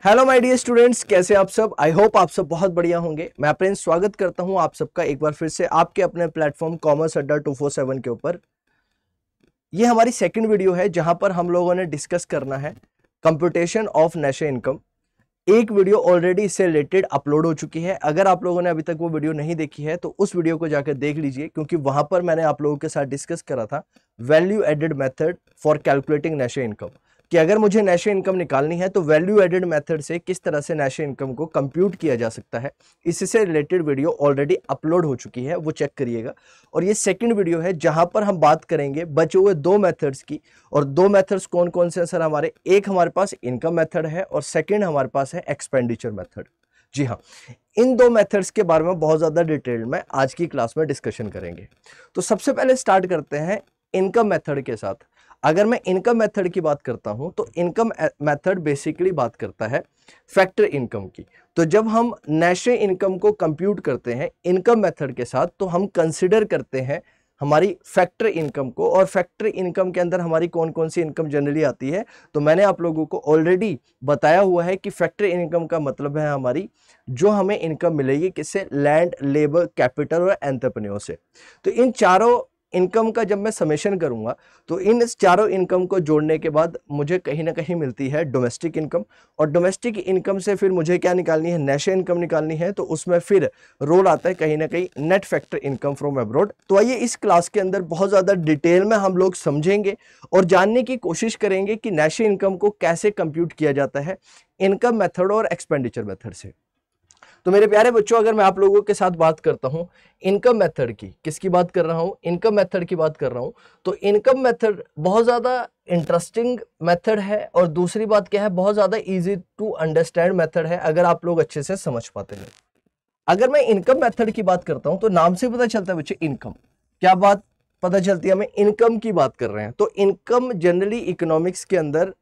Hello my dear students, कैसे आप सब। आई होप आप सब बहुत बढ़िया होंगे। मैं प्रिंस स्वागत करता हूं आप सबका एक बार फिर से आपके अपने प्लेटफॉर्म कॉमर्स अड्डा 247 के ऊपर। ये हमारी सेकंड वीडियो है जहां पर हम लोगों ने डिस्कस करना है कंप्यूटेशन ऑफ नेशनल इनकम। एक वीडियो ऑलरेडी इससे रिलेटेड अपलोड हो चुकी है। अगर आप लोगों ने अभी तक वो वीडियो नहीं देखी है तो उस वीडियो को जाकर देख लीजिए, क्योंकि वहां पर मैंने आप लोगों के साथ डिस्कस करा था value added method for calculating national income, कि अगर मुझे नेशनल इनकम निकालनी है तो वैल्यू एडेड मेथड से किस तरह से नेशनल इनकम को कंप्यूट किया जा सकता है। इससे रिलेटेड वीडियो ऑलरेडी अपलोड हो चुकी है, वो चेक करिएगा। और ये सेकंड वीडियो है जहां पर हम बात करेंगे बचे हुए दो मेथड्स की। और दो मेथड्स कौन कौन से हैं सर हमारे? एक हमारे पास इनकम मेथड है और सेकंड हमारे पास है एक्सपेंडिचर मेथड। जी हाँ, इन दो मेथड्स के बारे में बहुत ज्यादा डिटेल में आज की क्लास में डिस्कशन करेंगे। तो सबसे पहले स्टार्ट करते हैं इनकम मेथड के साथ। अगर मैं इनकम मेथड की बात करता हूं तो इनकम मेथड बेसिकली बात करता है फैक्टर इनकम की। तो जब हम नेशनल इनकम को कंप्यूट करते हैं इनकम मेथड के साथ तो हम कंसिडर करते हैं हमारी फैक्टर इनकम को। और फैक्टर इनकम के अंदर हमारी कौन कौन सी इनकम जनरली आती है, तो मैंने आप लोगों को ऑलरेडी बताया हुआ है कि फैक्टर इनकम का मतलब है हमारी जो हमें इनकम मिलेगी किससे? लैंड, लेबर, कैपिटल और एंटरप्रेन्योर से। तो इन चारों इनकम का जब मैं समेशन करूंगा तो इन चारों इनकम को जोड़ने के बाद मुझे कहीं ना कहीं मिलती है डोमेस्टिक इनकम। और डोमेस्टिक इनकम से फिर मुझे क्या निकालनी है? नेशनल इनकम निकालनी है। तो उसमें फिर रोल आता है कहीं ना कहीं net factor income from abroad. तो आइए इस क्लास के अंदर बहुत ज़्यादा डिटेल में हम लोग समझेंगे और जानने की कोशिश करेंगे कि नेशनल इनकम को कैसे कंप्यूट किया जाता है इनकम मेथड और एक्सपेंडिचर मेथड से। तो मेरे प्यारे बच्चों, अगर मैं आप लोगों के साथ बात करता हूं इनकम मेथड की, किसकी बात कर रहा हूं? इनकम मेथड की बात कर रहा हूं। तो इनकम मेथड बहुत ज्यादा इंटरेस्टिंग मेथड है और दूसरी बात क्या है, बहुत ज्यादा इजी टू अंडरस्टैंड मेथड है अगर आप लोग अच्छे से समझ पाते हैं। अगर मैं इनकम मेथड की बात करता हूं तो नाम से पता चलता है बच्चे इनकम, क्या बात पता चलती है हमें? इनकम की बात कर रहे हैं। तो इनकम जनरली इकोनॉमिक्स के अंदर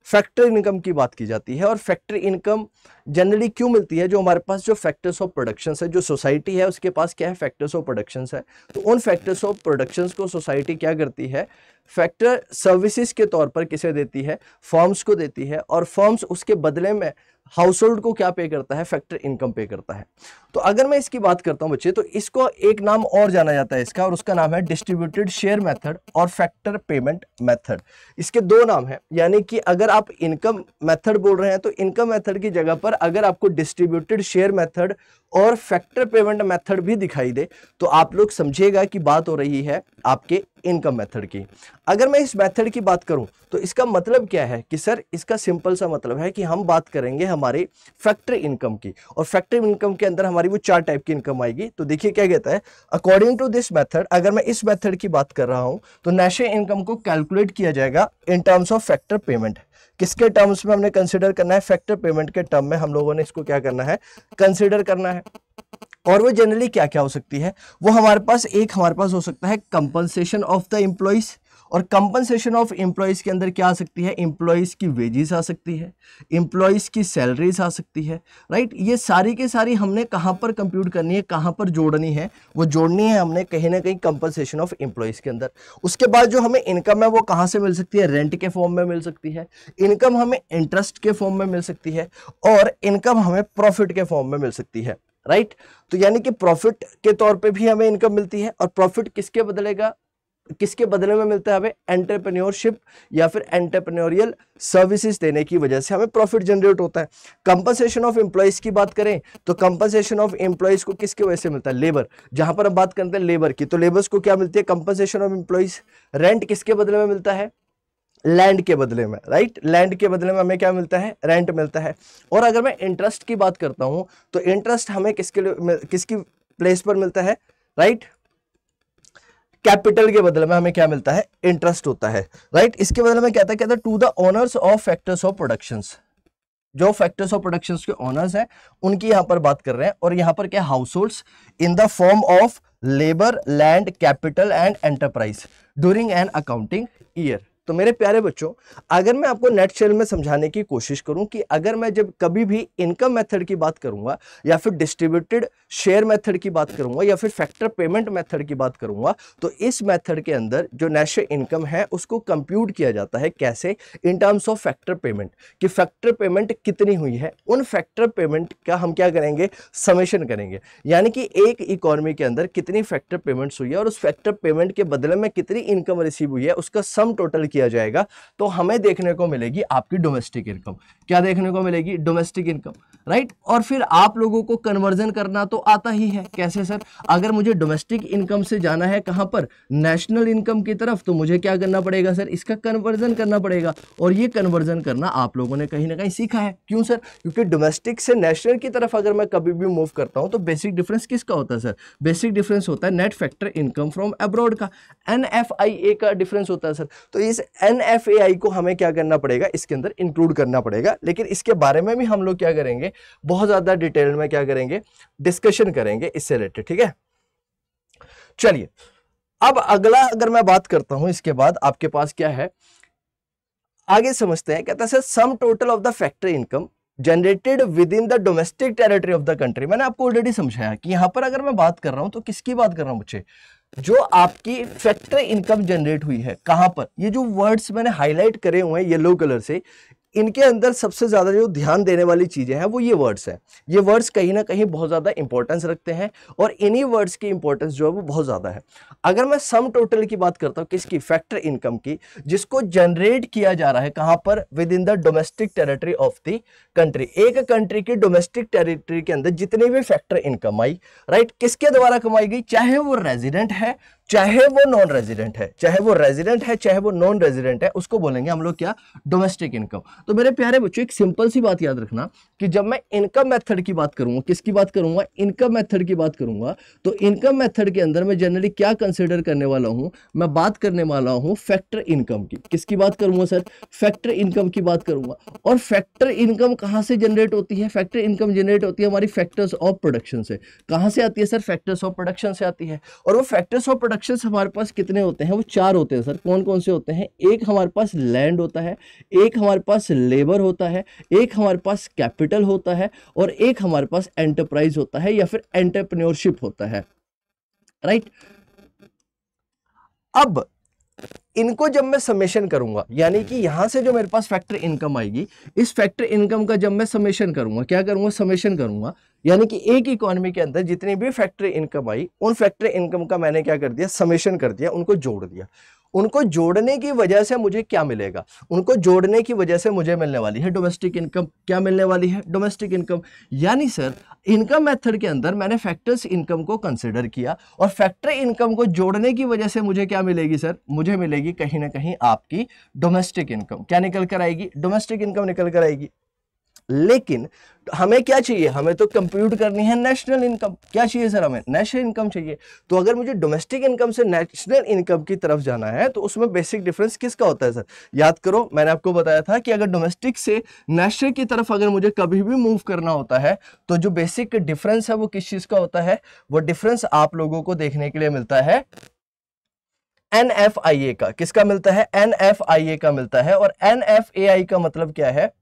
फैक्टर इनकम की बात की जाती है। और फैक्टर इनकम जनरली क्यों मिलती है? जो हमारे पास जो फैक्टर्स ऑफ प्रोडक्शन है, जो सोसाइटी है उसके पास क्या है? फैक्टर्स ऑफ प्रोडक्शन है। तो उन फैक्टर्स ऑफ प्रोडक्शन को सोसाइटी क्या करती है? फैक्टर सर्विसेज के तौर पर किसे देती है? फर्म्स को देती है। और फर्म्स उसके बदले में हाउस होल्ड को क्या पे करता है? फैक्टर इनकम पे करता है। तो अगर मैं इसकी बात करता हूं बच्चे, तो इसको एक नाम और जाना जाता है इसका, और उसका नाम है डिस्ट्रीब्यूटेड शेयर मेथड और फैक्टर पेमेंट मेथड। इसके दो नाम है, यानी कि अगर आप इनकम मेथड बोल रहे हैं तो इनकम मेथड की जगह पर अगर आपको डिस्ट्रीब्यूटेड शेयर मेथड और फैक्टर पेमेंट मेथड भी दिखाई दे तो आप लोग समझिएगा कि बात हो रही है आपके इनकम मेथड की। अगर मैं इस मेथड की बात करूं तो इसका मतलब क्या है कि सर इसका सिंपल सा मतलब है कि हम बात करेंगे हमारे फैक्टर इनकम की। और फैक्टर इनकम के अंदर हमारी वो चार टाइप की इनकम आएगी। तो देखिए क्या कहता है, अकॉर्डिंग टू दिस मेथड, अगर मैं इस मेथड की बात कर रहा हूं तो नेशनल इनकम को कैलकुलेट किया जाएगा in terms of factor payment. किसके टर्म्स में हमने कंसिडर करना है? फैक्टर पेमेंट के टर्म में हम लोगों ने इसको क्या करना है? कंसिडर करना है। और वो जनरली क्या क्या हो सकती है? वो हमारे पास हो सकता है कंपनसेशन ऑफ द एम्प्लॉइज। और कंपनसेशन ऑफ एम्प्लॉइज के अंदर क्या आ सकती है? एम्प्लॉइज की वेजेस आ सकती है, एम्प्लॉइज की सैलरीज आ सकती है, राइट। ये सारी के सारी हमने कहां पर कंप्यूट करनी है, कहां पर जोड़नी है? वो जोड़नी है हमने कहीं ना कहीं कंपनसेशन ऑफ एम्प्लॉइज के अंदर। उसके बाद जो हमें इनकम है वो कहां से मिल सकती है? रेंट के फॉर्म में मिल सकती है, इनकम हमें इंटरेस्ट के फॉर्म में मिल सकती है, और इनकम हमें प्रॉफिट के फॉर्म में मिल सकती है, राइट। तो यानी कि प्रॉफिट के तौर पे भी हमें इनकम मिलती है। और प्रॉफिट किसके बदले में मिलता है? हमें एंटरप्रेन्योरशिप या फिर एंटरप्रेन्योरियल सर्विसेज देने की वजह से हमें प्रॉफिट जनरेट होता है। कंपनसेशन ऑफ एम्प्लॉइज की बात करें तो कंपनसेशन ऑफ एम्प्लॉइज को किसकी वजह से मिलता है? लेबर। जहां पर हम बात करते हैं लेबर की, तो लेबर्स को क्या मिलती है? Compensation of employees. रेंट किसके बदले में मिलता है? लैंड के बदले में, राइट। लैंड के बदले में हमें क्या मिलता है? रेंट मिलता है। और अगर मैं इंटरेस्ट की बात करता हूं तो इंटरेस्ट हमें किसकी प्लेस पर मिलता है? राइट, कैपिटल के बदले में हमें क्या मिलता है? इंटरेस्ट होता है, राइट। इसके बदले में कहता है to the owners of factors of productions. जो फैक्टर्स ऑफ प्रोडक्शंस के ओनर्स हैं उनकी यहां पर बात कर रहे हैं। और यहां पर क्या? House holds in the form of labour, land, capital and enterprise during an accounting year. तो मेरे प्यारे बच्चों, अगर मैं आपको नेट शेल में समझाने की कोशिश करूं कि अगर मैं जब कभी भी इनकम मेथड की बात करूंगा या फिर डिस्ट्रीब्यूटेड शेयर मेथड की बात करूंगा या फिर फैक्टर पेमेंट मेथड की बात करूंगा, तो इस मेथड के अंदर जो नेशनल इनकम है उसको कंप्यूट किया जाता है कैसे, in terms of factor payment, कि फैक्टर पेमेंट कितनी हुई है, उन फैक्टर पेमेंट का हम क्या करेंगे, समेशन करेंगे। यानी कि एक इकोनॉमी के अंदर कितनी फैक्टर पेमेंट्स हुई है और उस फैक्टर पेमेंट के बदले में कितनी इनकम रिसीव हुई है, उसका सम टोटल किया जाएगा, तो हमें देखने को मिलेगी आपकी डोमेस्टिक इनकम। क्या देखने को मिलेगी, डोमेस्टिक इनकम, राइट। और फिर आप लोगों को कन्वर्जन करना तो आता ही है। कैसे सर, अगर मुझे डोमेस्टिक इनकम से जाना है कहां पर, नेशनल इनकम की तरफ, तो मुझे क्या करना पड़ेगा सर, इसका कन्वर्जन करना पड़ेगा। और ये कन्वर्जन करना आप लोगों ने कहीं ना कहीं सीखा है। क्यों सर, क्योंकि डोमेस्टिक से नेशनल की तरफ अगर मैं कभी भी मूव करता हूं तो बेसिक डिफरेंस किसका होता है सर, बेसिक डिफरेंस होता है net factor income from abroad का, NFIA का डिफरेंस होता है सर। तो इस NFAI को हमें क्या करना पड़ेगा, इसके अंदर इंक्लूड करना पड़ेगा। लेकिन इसके बारे में भी हम लोग क्या करेंगे, बहुत ज्यादा डिटेल में क्या करेंगे, डिस्कशन करेंगे इससे रिलेटेड, ठीक है। चलिए अब अगला अगर मैं बात करता हूं, इसके बाद आपके पास क्या है, आगे समझते हैं। कहता है sum total of the factor income generated with in the domestic territory of the country. मैंने आपको ऑलरेडी समझाया कि यहां पर अगर मैं बात कर रहा हूं तो किसकी बात कर रहा हूं बच्चे, जो आपकी फैक्टर इनकम जनरेट हुई है कहां पर, ये जो वर्ड्स मैंने हाईलाइट करे हुए हैं येलो कलर से, इनके अंदर सबसे ज्यादा जो ध्यान देने वाली चीजें हैं वो ये वर्ड्स हैं। ये वर्ड्स कहीं ना कहीं बहुत ज्यादा इंपॉर्टेंस रखते हैं और इन्हीं वर्ड्स की इंपॉर्टेंस जो है वो बहुत ज्यादा है। अगर मैं सम टोटल की बात करता हूं, किसकी, फैक्टर इनकम की, जिसको जनरेट किया जा रहा है कहां पर, with in the domestic territory of the country. एक कंट्री की डोमेस्टिक टेरिटरी के अंदर जितनी भी फैक्टर इनकम आई, राइट, किसके द्वारा कमाई गई, चाहे वो रेजिडेंट है चाहे वो नॉन रेजिडेंट है, चाहे वो रेजिडेंट है चाहे वो नॉन रेजिडेंट है, उसको बोलेंगे हम लोग क्या, डोमेस्टिक इनकम। तो मेरे प्यारे बच्चों एक सिंपल सी बात याद रखना कि जब मैं इनकम मेथड की बात करूंगा, किसकी बात करूंगा, इनकम मेथड की बात करूंगा, तो इनकम मेथड के अंदर मैं जनरली क्या कंसीडर करने वाला हूं, मैं बात करने वाला हूं फैक्टर इनकम की। किसकी बात करूंगा सर, फैक्टर इनकम की बात करूंगा। और फैक्टर इनकम कहां से जनरेट होती है, फैक्टर इनकम जनरेट होती है हमारी फैक्टर्स ऑफ प्रोडक्शन से। कहां से आती है सर, फैक्टर्स ऑफ प्रोडक्शन से आती है। और वो फैक्टर्स ऑफ प्रोडक्शन हमारे पास कितने होते हैं, वो 4 होते हैं सर। कौन कौन से होते हैं, एक हमारे पास लैंड होता है, एक हमारे पास लेबर होता है, एक हमारे पास कैपिटल होता है और एक हमारे पास एंटरप्राइज होता है या फिर एंटरप्रेन्योरशिप होता है, राइट। अब इनको जब मैं समेशन करूंगा, यानी कि यहां से जो मेरे पास फैक्टर इनकम आएगी, इस फैक्टर इनकम का जब मैं समेशन करूंगा, क्या करूंगा, समेशन करूंगा, यानी कि एक इकोनॉमी के अंदर जितनी भी फैक्टर इनकम आई, उन फैक्टर इनकम का मैंने क्या कर दिया, समेशन कर दिया, उनको जोड़ दिया। उनको जोड़ने की वजह से मुझे क्या मिलेगा, उनको जोड़ने की वजह से मुझे मिलने वाली है डोमेस्टिक इनकम। क्या मिलने वाली है, डोमेस्टिक इनकम। यानी सर इनकम मेथड के अंदर मैंने फैक्टर्स इनकम को कंसीडर किया और फैक्टर इनकम को जोड़ने की वजह से मुझे क्या मिलेगी सर, मुझे मिलेगी कहीं ना कहीं आपकी डोमेस्टिक इनकम। क्या निकल कर आएगी, डोमेस्टिक इनकम निकल कर आएगी। लेकिन हमें क्या चाहिए, हमें तो कंप्यूट करनी है नेशनल इनकम। क्या चाहिए सर, हमें नेशनल इनकम चाहिए। तो अगर मुझे डोमेस्टिक इनकम से नेशनल इनकम की तरफ जाना है तो उसमें बेसिक डिफरेंस किसका होता है सर, याद करो मैंने आपको बताया था कि अगर डोमेस्टिक से नेशनल की तरफ अगर मुझे कभी भी मूव करना होता है तो जो बेसिक डिफरेंस है वो किस चीज का होता है, वो डिफरेंस आप लोगों को देखने के लिए मिलता है NFIA का। किसका मिलता है, NFIA का मिलता है। और NFAI का मतलब क्या है,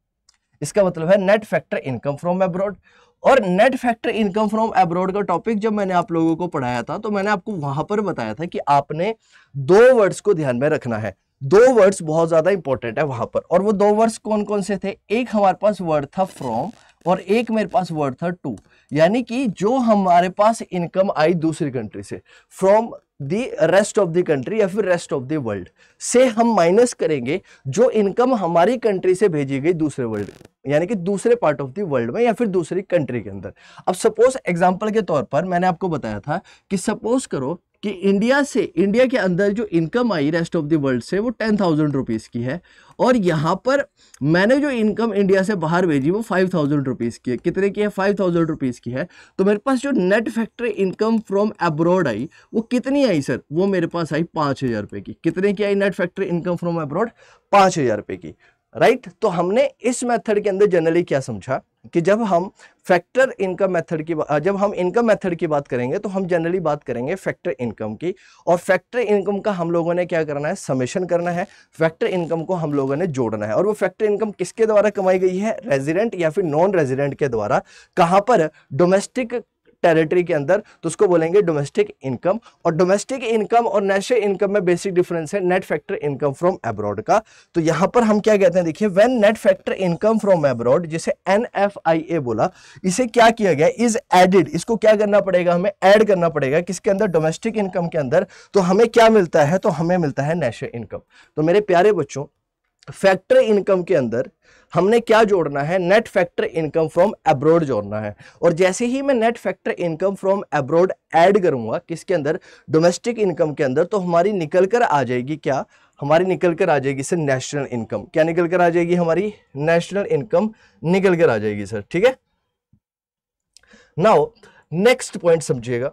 इसका मतलब है net factor income from abroad. और net factor income from abroad का टॉपिक जब मैंने आप लोगों को पढ़ाया था तो मैंने आपको वहां पर बताया था कि आपने 2 वर्ड्स को ध्यान में रखना है। 2 वर्ड्स बहुत ज्यादा इंपॉर्टेंट है वहां पर। और वो 2 वर्ड्स कौन कौन से थे, एक हमारे पास वर्ड था फ्रॉम और एक मेरे पास वर्ड था टू। यानी कि जो हमारे पास इनकम आई दूसरी कंट्री से, from the rest of the country या फिर रेस्ट ऑफ द वर्ल्ड से हम माइनस करेंगे जो इनकम हमारी कंट्री से भेजी गई दूसरे वर्ल्ड, यानी कि दूसरे पार्ट ऑफ द वर्ल्ड में या फिर दूसरी कंट्री के अंदर। अब सपोज एग्जांपल के तौर पर मैंने आपको बताया था कि सपोज करो कि इंडिया के अंदर जो income I rest of the world से वो 10,000 रुपीज की है और यहाँ पर मैंने जो इनकम इंडिया से बाहर भेजी वो 5,000 रुपीज की है। कितने की है, 5,000 रुपीज की है। तो मेरे पास जो net factor income from abroad आई वो कितनी आई सर, वो मेरे पास आई 5,000 रुपए की। कितने की आई net factor income from abroad, 5,000 रुपए की, राइट। तो हमने इस मेथड के अंदर जनरली क्या समझा, कि जब हम फैक्टर इनकम मेथड की जब हम इनकम मेथड की बात करेंगे तो हम जनरली बात करेंगे फैक्टर इनकम की, और फैक्टर इनकम का हम लोगों ने क्या करना है, समेशन करना है। फैक्टर इनकम को हम लोगों ने जोड़ना है, और वो फैक्टर इनकम किसके द्वारा कमाई गई है, रेजिडेंट या फिर नॉन रेजिडेंट के द्वारा। कहां पर, डोमेस्टिक टेरिटरी के अंदर, तो उसको बोलेंगे डोमेस्टिक इनकम। और डोमेस्टिक इनकम और नेशनल इनकम में बेसिक डिफरेंस है net factor income from abroad का। तो यहां पर हम क्या कहते हैं, देखिए, when net factor income from abroad, जिसे NFIA बोला, इसे क्या किया गया, इज एडेड, इसको क्या करना पड़ेगा, हमें ऐड करना पड़ेगा किसके अंदर, डोमेस्टिक इनकम के अंदर। तो हमें क्या मिलता है, तो हमें मिलता है नेशनल इनकम। तो मेरे प्यारे बच्चों, फैक्टर इनकम के अंदर हमने क्या जोड़ना है, net factor income from abroad जोड़ना है। और जैसे ही मैं net factor income from abroad add करूंगा किसके अंदर, डोमेस्टिक इनकम के अंदर, तो हमारी निकल कर आ जाएगी क्या, हमारी निकल कर आ जाएगी सर नेशनल इनकम। क्या निकल कर आ जाएगी, हमारी नेशनल इनकम निकल कर आ जाएगी सर, ठीक है। नाउ नेक्स्ट पॉइंट समझिएगा,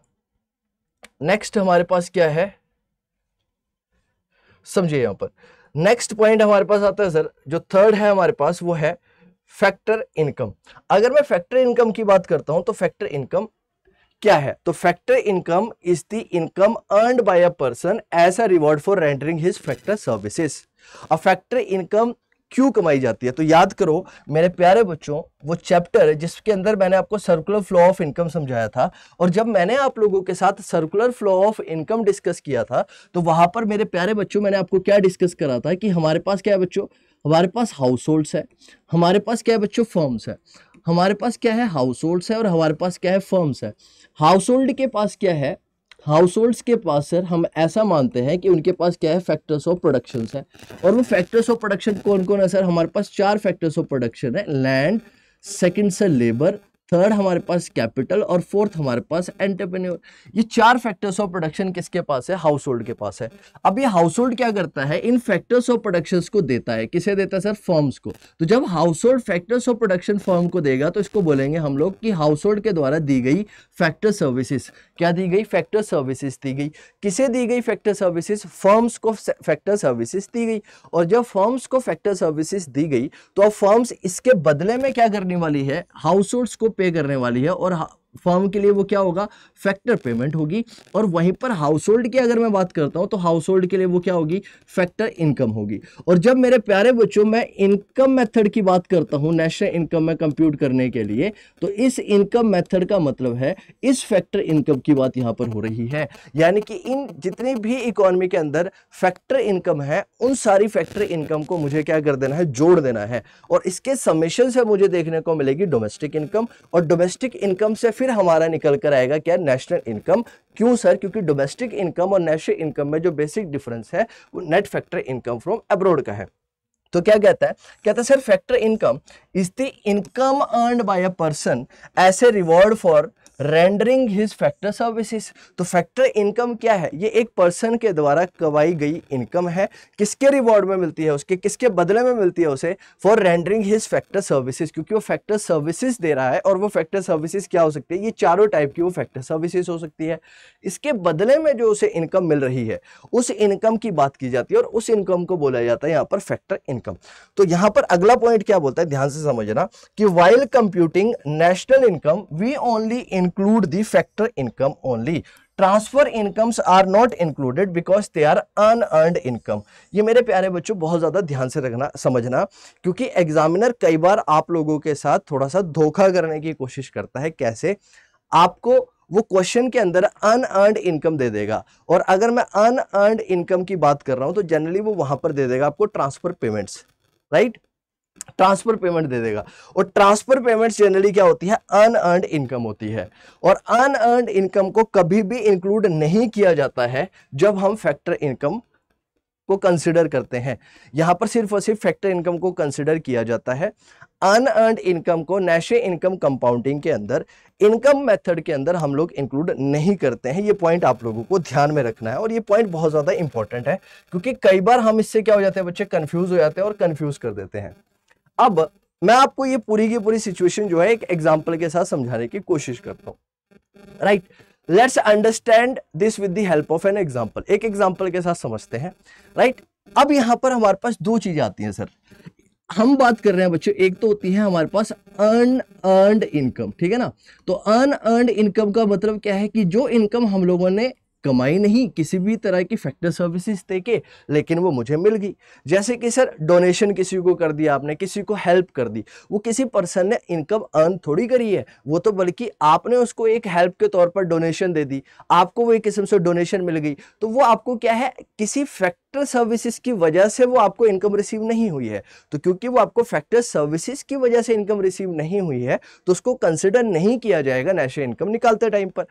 नेक्स्ट हमारे पास क्या है, समझिए यहां पर नेक्स्ट पॉइंट हमारे पास आता है सर, जो थर्ड है हमारे पास वो है फैक्टर इनकम। अगर मैं फैक्टर इनकम की बात करता हूं तो फैक्टर इनकम क्या है, तो factor income is the income earned by a person as a reward for rendering his factor services. अब फैक्टर इनकम क्यों कमाई जाती है, तो याद करो मेरे प्यारे बच्चों, वो चैप्टर जिसके अंदर मैंने आपको सर्कुलर फ्लो ऑफ इनकम समझाया था, और जब मैंने आप लोगों के साथ circular flow of income discuss किया था, तो वहां पर मेरे प्यारे बच्चों मैंने आपको क्या डिस्कस करा था कि हमारे पास क्या है बच्चों, हमारे पास हाउस होल्ड्स है, हमारे पास क्या है बच्चों, फर्म्स है। हमारे पास क्या है, हाउस होल्ड्स है, और हमारे पास क्या है, फर्म्स है। हाउस होल्ड के पास क्या है, हाउस होल्ड्स के पास सर हम ऐसा मानते हैं कि उनके पास क्या है, फैक्टर्स ऑफ प्रोडक्शन है। और वो फैक्टर्स ऑफ प्रोडक्शन कौन कौन है सर, हमारे पास 4 फैक्टर्स ऑफ प्रोडक्शन है, land, second sir labour, third हमारे पास कैपिटल, और फोर्थ हमारे पास एंटरप्रेन्योर। ये 4 फैक्टर्स ऑफ प्रोडक्शन किसके पास है, हाउस होल्ड के पास है। अब ये हाउस होल्ड क्या करता है, इन फैक्टर्स ऑफ प्रोडक्शन को देता है, किसे देता है सर, फर्म्स को। तो जब house hold factors of production firm को देगा तो इसको बोलेंगे हम लोग कि हाउस होल्ड के द्वारा दी गई फैक्टर सर्विसेज। क्या दी गई, फैक्टर सर्विसेज दी गई। किसे दी गई फैक्टर सर्विसेज, फर्म्स को फैक्टर सर्विसेज दी गई। और जब फर्म्स को फैक्टर सर्विसेज दी गई तो अब फर्म्स इसके बदले में क्या करने वाली है, हाउस होल्ड्स को पे करने वाली है, और फर्म के लिए वो क्या होगा, फैक्टर पेमेंट होगी। और वहीं पर हाउस होल्ड की अगर मैं बात करता हूं तो हाउस होल्ड के लिए वो क्या होगी, फैक्टर इनकम होगी। और जब मेरे प्यारे बच्चों मैं इनकम मेथड की बात करता हूं नेशनल इनकम में कंप्यूट करने के लिए, तो इस इनकम मेथड का मतलब है इस फैक्टर इनकम की बात यहां पर हो रही है। यानी कि इन जितनी भी इकोनॉमी के अंदर फैक्टर इनकम है, उन सारी फैक्टर इनकम को मुझे क्या कर देना है, जोड़ देना है। और इसके समेशन से मुझे देखने को मिलेगी डोमेस्टिक इनकम, और डोमेस्टिक इनकम से फिर हमारा निकल कर आएगा क्या, नेशनल इनकम। क्यों सर, क्योंकि डोमेस्टिक इनकम और नेशनल इनकम में जो बेसिक डिफरेंस है वो net factor income from abroad का है। तो क्या कहता है, कहता है sir factor income is the income earned by a person as a reward for rendering his factor services. तो फैक्टर इनकम क्या है, ये एक पर्सन के द्वारा कमाई गई इनकम है। किसके रिवॉर्ड में मिलती है, उसके किसके बदले में मिलती है उसे, for rendering his factor services, क्योंकि वो फैक्टर सर्विसेज दे रहा है। और वो फैक्टर सर्विसेज क्या हो सकती है, ये चारों टाइप की वो फैक्टर सर्विसेज हो सकती है। इसके बदले में जो उसे इनकम मिल रही है उस इनकम की बात की जाती है, और उस इनकम को बोला जाता है यहाँ पर फैक्टर इनकम। तो यहाँ पर अगला पॉइंट क्या बोलता है, ध्यान से समझना कि while computing national income we only include the factor income only. Transfer incomes are not included because they are unearned income. ये मेरे प्यारे बच्चों बहुत ज्यादा ध्यान से रखना, समझना, क्योंकि एग्जामिनर कई बार आप लोगों के साथ थोड़ा सा धोखा करने की कोशिश करता है। कैसे, आपको वो क्वेश्चन के अंदर अनअर्न्ड इनकम दे देगा, और अगर मैं अनअर्न्ड इनकम की बात कर रहा हूं तो जनरली वो वहां पर दे देगा आपको transfer payments, right, transfer payment दे देगा। और ट्रांसफर पेमेंट्स जनरली क्या होती है, अनअर्न्ड इनकम होती है। और अनअर्न्ड इनकम को कभी भी इंक्लूड नहीं किया जाता है जब हम फैक्टर इनकम को कंसिडर करते हैं। यहां पर सिर्फ और सिर्फ फैक्टर इनकम को कंसिडर किया जाता है। अनअर्न्ड इनकम को नेशनल इनकम कंपाउंडिंग के अंदर, इनकम मेथड के अंदर हम लोग इंक्लूड नहीं करते हैं। ये पॉइंट आप लोगों को ध्यान में रखना है, और ये पॉइंट बहुत ज्यादा इंपॉर्टेंट है, क्योंकि कई बार हम इससे क्या हो जाते हैं, बच्चे कंफ्यूज हो जाते हैं और कंफ्यूज कर देते हैं। अब मैं आपको ये पूरी की पूरी सिचुएशन जो है एक एग्जांपल के साथ समझाने की कोशिश करता हूं, right. Let's understand this with the help of an example. एक एग्जांपल के साथ समझते हैं, राइट। अब यहां पर हमारे पास दो चीजें आती हैं सर, हम बात कर रहे हैं बच्चों, एक तो होती है हमारे पास अनअर्न्ड इनकम, ठीक है ना। तो अनअर्न्ड इनकम का मतलब क्या है कि जो इनकम हम लोगों ने कमाई नहीं किसी भी तरह की फैक्टर सर्विसेज देके, लेकिन वो मुझे मिल गई। जैसे कि सर डोनेशन किसी को कर दिया आपने, किसी को हेल्प कर दी, वो किसी पर्सन ने इनकम अर्न थोड़ी करी है, वो तो बल्कि आपने उसको एक हेल्प के तौर पर डोनेशन दे दी, आपको वो एक किस्म से डोनेशन मिल गई, तो वो आपको क्या है किसी फैक्टर सर्विसेज की वजह से वो आपको इनकम रिसीव नहीं हुई है। तो क्योंकि वो आपको फैक्टर सर्विसेज की वजह से इनकम रिसीव नहीं हुई है, तो उसको कंसिडर नहीं किया जाएगा नेशनल इनकम निकालते टाइम पर।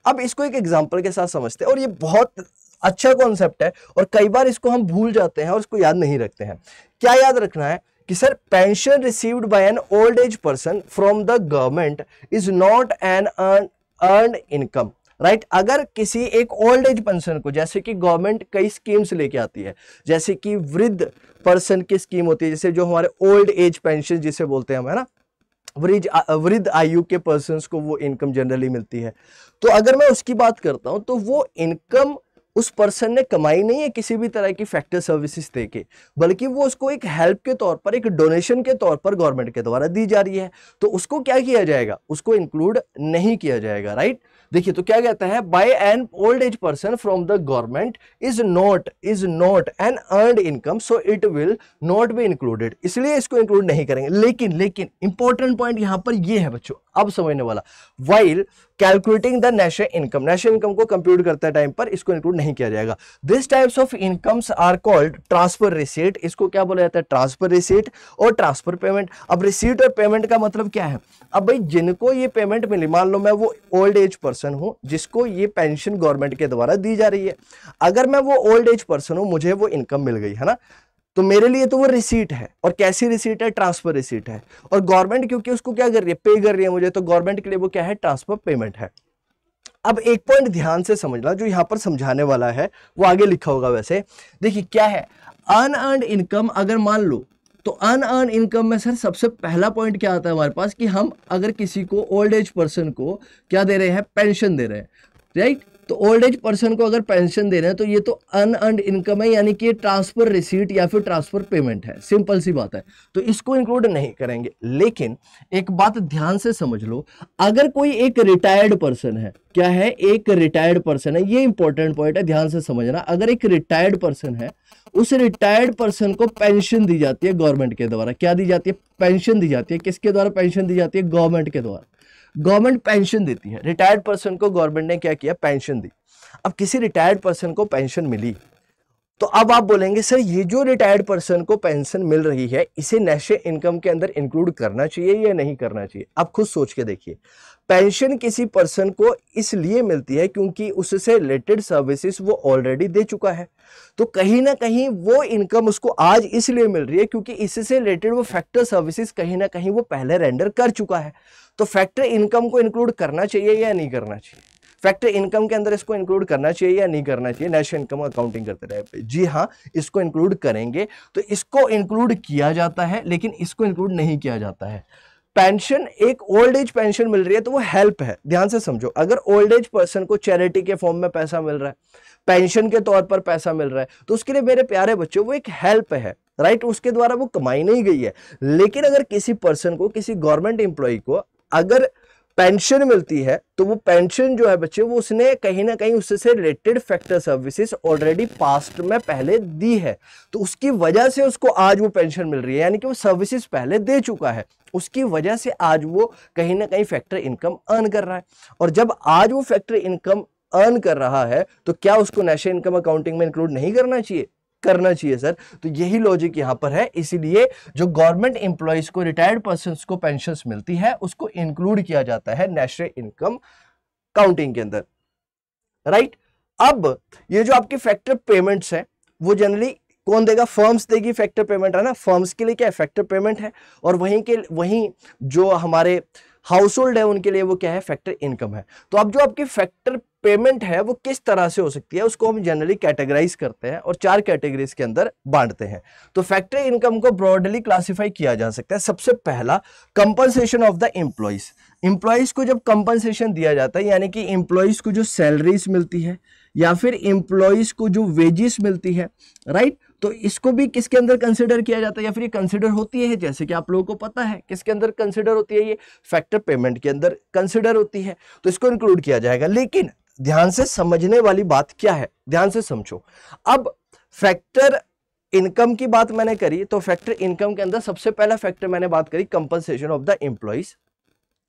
अब इसको एक एग्जांपल के साथ समझते हैं, और ये बहुत अच्छा कॉन्सेप्ट है और कई बार इसको हम भूल जाते हैं और इसको याद नहीं रखते हैं। क्या याद रखना है कि sir pension received by an old age person from the government is not an earned income, right. अगर किसी एक ओल्ड एज पर्सन को, जैसे कि गवर्नमेंट कई स्कीम्स लेके आती है, जैसे कि वृद्ध पर्सन की स्कीम होती है, जैसे जो हमारे ओल्ड एज पेंशन जिसे बोलते हैं हम, है ना, वृद्ध आयु के पर्सन्स को वो इनकम जनरली मिलती है। तो अगर मैं उसकी बात करता हूं तो वो इनकम उस पर्सन ने कमाई नहीं है किसी भी तरह की फैक्टर सर्विसेज देके, बल्कि वो उसको एक हेल्प के तौर पर, एक डोनेशन के तौर पर गवर्नमेंट के द्वारा दी जा रही है। तो उसको क्या किया जाएगा, उसको इंक्लूड नहीं किया जाएगा, राइट। देखिए तो क्या कहता है, by an old age person from the government is not an earned income so it will not be included, इसलिए इसको इंक्लूड नहीं करेंगे। लेकिन इंपॉर्टेंट पॉइंट यहां पर ये है बच्चों, अब समझने वाला, while calculating the national income को कंप्यूट करते टाइम पर इसको इंक्लूड नहीं किया जाएगा। This types of incomes are called transfer receipt, इसको क्या बोला जाता है, ट्रांसफर रिसीट और ट्रांसफर पेमेंट। अब रिसीट और पेमेंट का मतलब क्या है, अब भाई जिनको ये पेमेंट मिली, मान लो मैं वो ओल्ड एज पर्सन हूं जिसको ये पेंशन गवर्नमेंट के द्वारा दी जा रही है, अगर मैं वो ओल्ड एज पर्सन हूं, मुझे वो इनकम मिल गई, है ना, तो मेरे लिए तो वो रिसीट है। और कैसी रिसीट है, ट्रांसफर रिसीट है। और गवर्नमेंट क्योंकि उसको क्या कर रही है, पे कर रही है मुझे, तो गवर्नमेंट के लिए वो क्या है, ट्रांसफर पेमेंट है। अब एक पॉइंट ध्यान से समझना, जो यहां पर समझाने वाला है वो आगे लिखा होगा वैसे। देखिए क्या है अनअर्न्ड इनकम, अगर मान लो तो अनअर्न इनकम में सर सबसे पहला पॉइंट क्या आता है हमारे पास कि हम अगर किसी को ओल्ड एज पर्सन को क्या दे रहे हैं, पेंशन दे रहे हैं, राइट। तो ओल्ड एज पर्सन को अगर पेंशन दे रहे हैं तो ये तो अनअर्न्ड इनकम है, यानी कि ये ट्रांसफर रिसीट या फिर ट्रांसफर पेमेंट है, सिंपल सी बात है, तो इसको इंक्लूड नहीं करेंगे। लेकिन एक बात ध्यान से समझ लो, अगर कोई एक रिटायर्ड पर्सन है, क्या है, एक रिटायर्ड पर्सन है, ये इंपॉर्टेंट पॉइंट है, ध्यान से समझना। अगर एक रिटायर्ड पर्सन है, उस रिटायर्ड पर्सन को पेंशन दी जाती है गवर्नमेंट के द्वारा, क्या दी जाती है, पेंशन दी जाती है। किसके द्वारा पेंशन दी जाती है, गवर्नमेंट के द्वारा। गवर्नमेंट पेंशन देती है, रिटायर्ड पर्सन को गवर्नमेंट ने क्या किया, पेंशन दी। अब किसी रिटायर्ड पर्सन को पेंशन मिली, तो अब आप बोलेंगे सर ये जो रिटायर्ड पर्सन को पेंशन मिल रही है इसे नेशनल इनकम के अंदर इंक्लूड करना चाहिए या नहीं करना चाहिए। आप खुद सोच के देखिए, पेंशन किसी पर्सन को इसलिए मिलती है क्योंकि उससे रिलेटेड सर्विसेज वो ऑलरेडी दे चुका है, तो कहीं ना कहीं वो इनकम उसको आज इसलिए मिल रही है क्योंकि इससे रिलेटेड वो फैक्टर सर्विसेज कहीं ना कहीं वो पहले रेंडर कर चुका है। तो फैक्टर इनकम को इंक्लूड करना चाहिए या नहीं करना चाहिए, फैक्टर इनकम के अंदर इसको इंक्लूड करना चाहिए या नहीं करना चाहिए, नेशनल इनकम अकाउंटिंग करते रहे। जी हाँ, इसको इंक्लूड करेंगे। तो इसको इंक्लूड किया जाता है लेकिन इसको इंक्लूड नहीं किया जाता है। पेंशन, एक ओल्ड एज पेंशन मिल रही है तो वो हेल्प है, ध्यान से समझो। अगर ओल्ड एज पर्सन को चैरिटी के फॉर्म में पैसा मिल रहा है, पेंशन के तौर पर पैसा मिल रहा है, तो उसके लिए मेरे प्यारे बच्चों वो एक हेल्प है, राइट, उसके द्वारा वो कमाई नहीं गई है। लेकिन अगर किसी पर्सन को, किसी गवर्नमेंट एम्प्लॉय को अगर पेंशन मिलती है तो वो पेंशन जो है बच्चे, वो उसने कहीं ना कहीं उससे related factor services already past में पहले दी है, तो उसकी वजह से उसको आज वो पेंशन मिल रही है, यानी कि वो सर्विसेज पहले दे चुका है, उसकी वजह से आज वो कहीं ना कहीं फैक्टर इनकम अर्न कर रहा है। और जब आज वो फैक्टर इनकम अर्न कर रहा है तो क्या उसको नेशनल इनकम अकाउंटिंग में इंक्लूड नहीं करना चाहिए, करना चाहिए सर। तो यही लॉजिक यहां पर है, इसीलिए जो गवर्नमेंट एम्प्लॉइज को, रिटायर्ड पर्संस को पेंशन्स मिलती है उसको इंक्लूड किया जाता है नेशनल इनकम काउंटिंग के अंदर, राइट। अब ये जो आपकी फैक्टर पेमेंट्स है वो जनरली कौन देगा, फर्म्स देगी फैक्टर पेमेंट, है ना। फर्म्स के लिए क्या है, फैक्टर पेमेंट है, और वहीं जो हमारे हाउस होल्ड है उनके लिए वो क्या है, फैक्टर इनकम है। तो अब जो आपकी फैक्टर पेमेंट है वो किस तरह से हो सकती है, उसको हम जनरली कैटेगराइज करते हैं और 4 कैटेगरीज के अंदर बांटते हैं। तो फैक्टर इनकम को ब्रॉडली क्लासिफाई किया जा सकता है। सबसे पहला, compensation of the employees. Employees को जब कंपनसेशन दिया जाता है, यानी कि एम्प्लॉइज को जो सैलरीज मिलती है या फिर एम्प्लॉइज को जो वेजेस मिलती है, राइट, तो इसको भी किसके अंदर कंसिडर किया जाता है, या फिर ये कंसिडर होती है, जैसे कि आप लोगों को पता है किसके अंदर कंसिडर होती है, ये फैक्टर पेमेंट के अंदर कंसिडर होती है, तो इसको इंक्लूड किया जाएगा। लेकिन ध्यान से समझने वाली बात क्या है, ध्यान से समझो। अब फैक्टर इनकम की बात मैंने करी, तो फैक्टर इनकम के अंदर सबसे पहला फैक्टर मैंने बात करी compensation of the employees,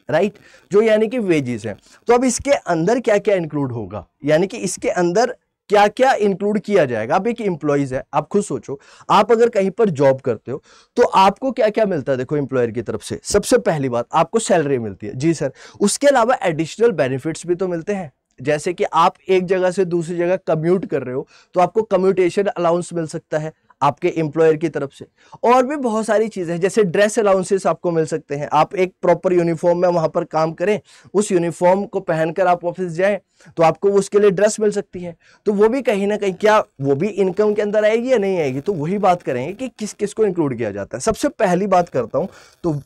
right, जो यानी कि वेजेस है। तो अब इसके अंदर क्या क्या इंक्लूड होगा, यानी कि इसके अंदर क्या क्या इंक्लूड किया जाएगा। अब एक एम्प्लॉइज है, आप खुद सोचो, आप अगर कहीं पर जॉब करते हो तो आपको क्या क्या मिलता है। देखो एम्प्लॉयर की तरफ से सबसे पहली बात आपको सैलरी मिलती है, जी सर। उसके अलावा एडिशनल बेनिफिट्स भी तो मिलते हैं, जैसे कि आप एक जगह से दूसरी जगह कम्यूट कर रहे हो तो आपको कम्यूटेशन अलाउंस मिल सकता है आपके एम्प्लॉयर की तरफ से। और भी बहुत सारी चीजें हैं, जैसे ड्रेस अलाउंसेस आपको मिल सकते हैं। आप एक प्रॉपर यूनिफॉर्म में वहां पर काम करें, उस यूनिफॉर्म को पहनकर आप ऑफिस जाएं तो आपको उसके लिए ड्रेस मिल सकती है। तो वो भी कहीं ना कहीं क्या वो भी इनकम के अंदर आएगी या नहीं आएगी, तो वही बात करेंगे कि किस किस को इंक्लूड किया जाता है। सबसे पहली बात करता हूं तो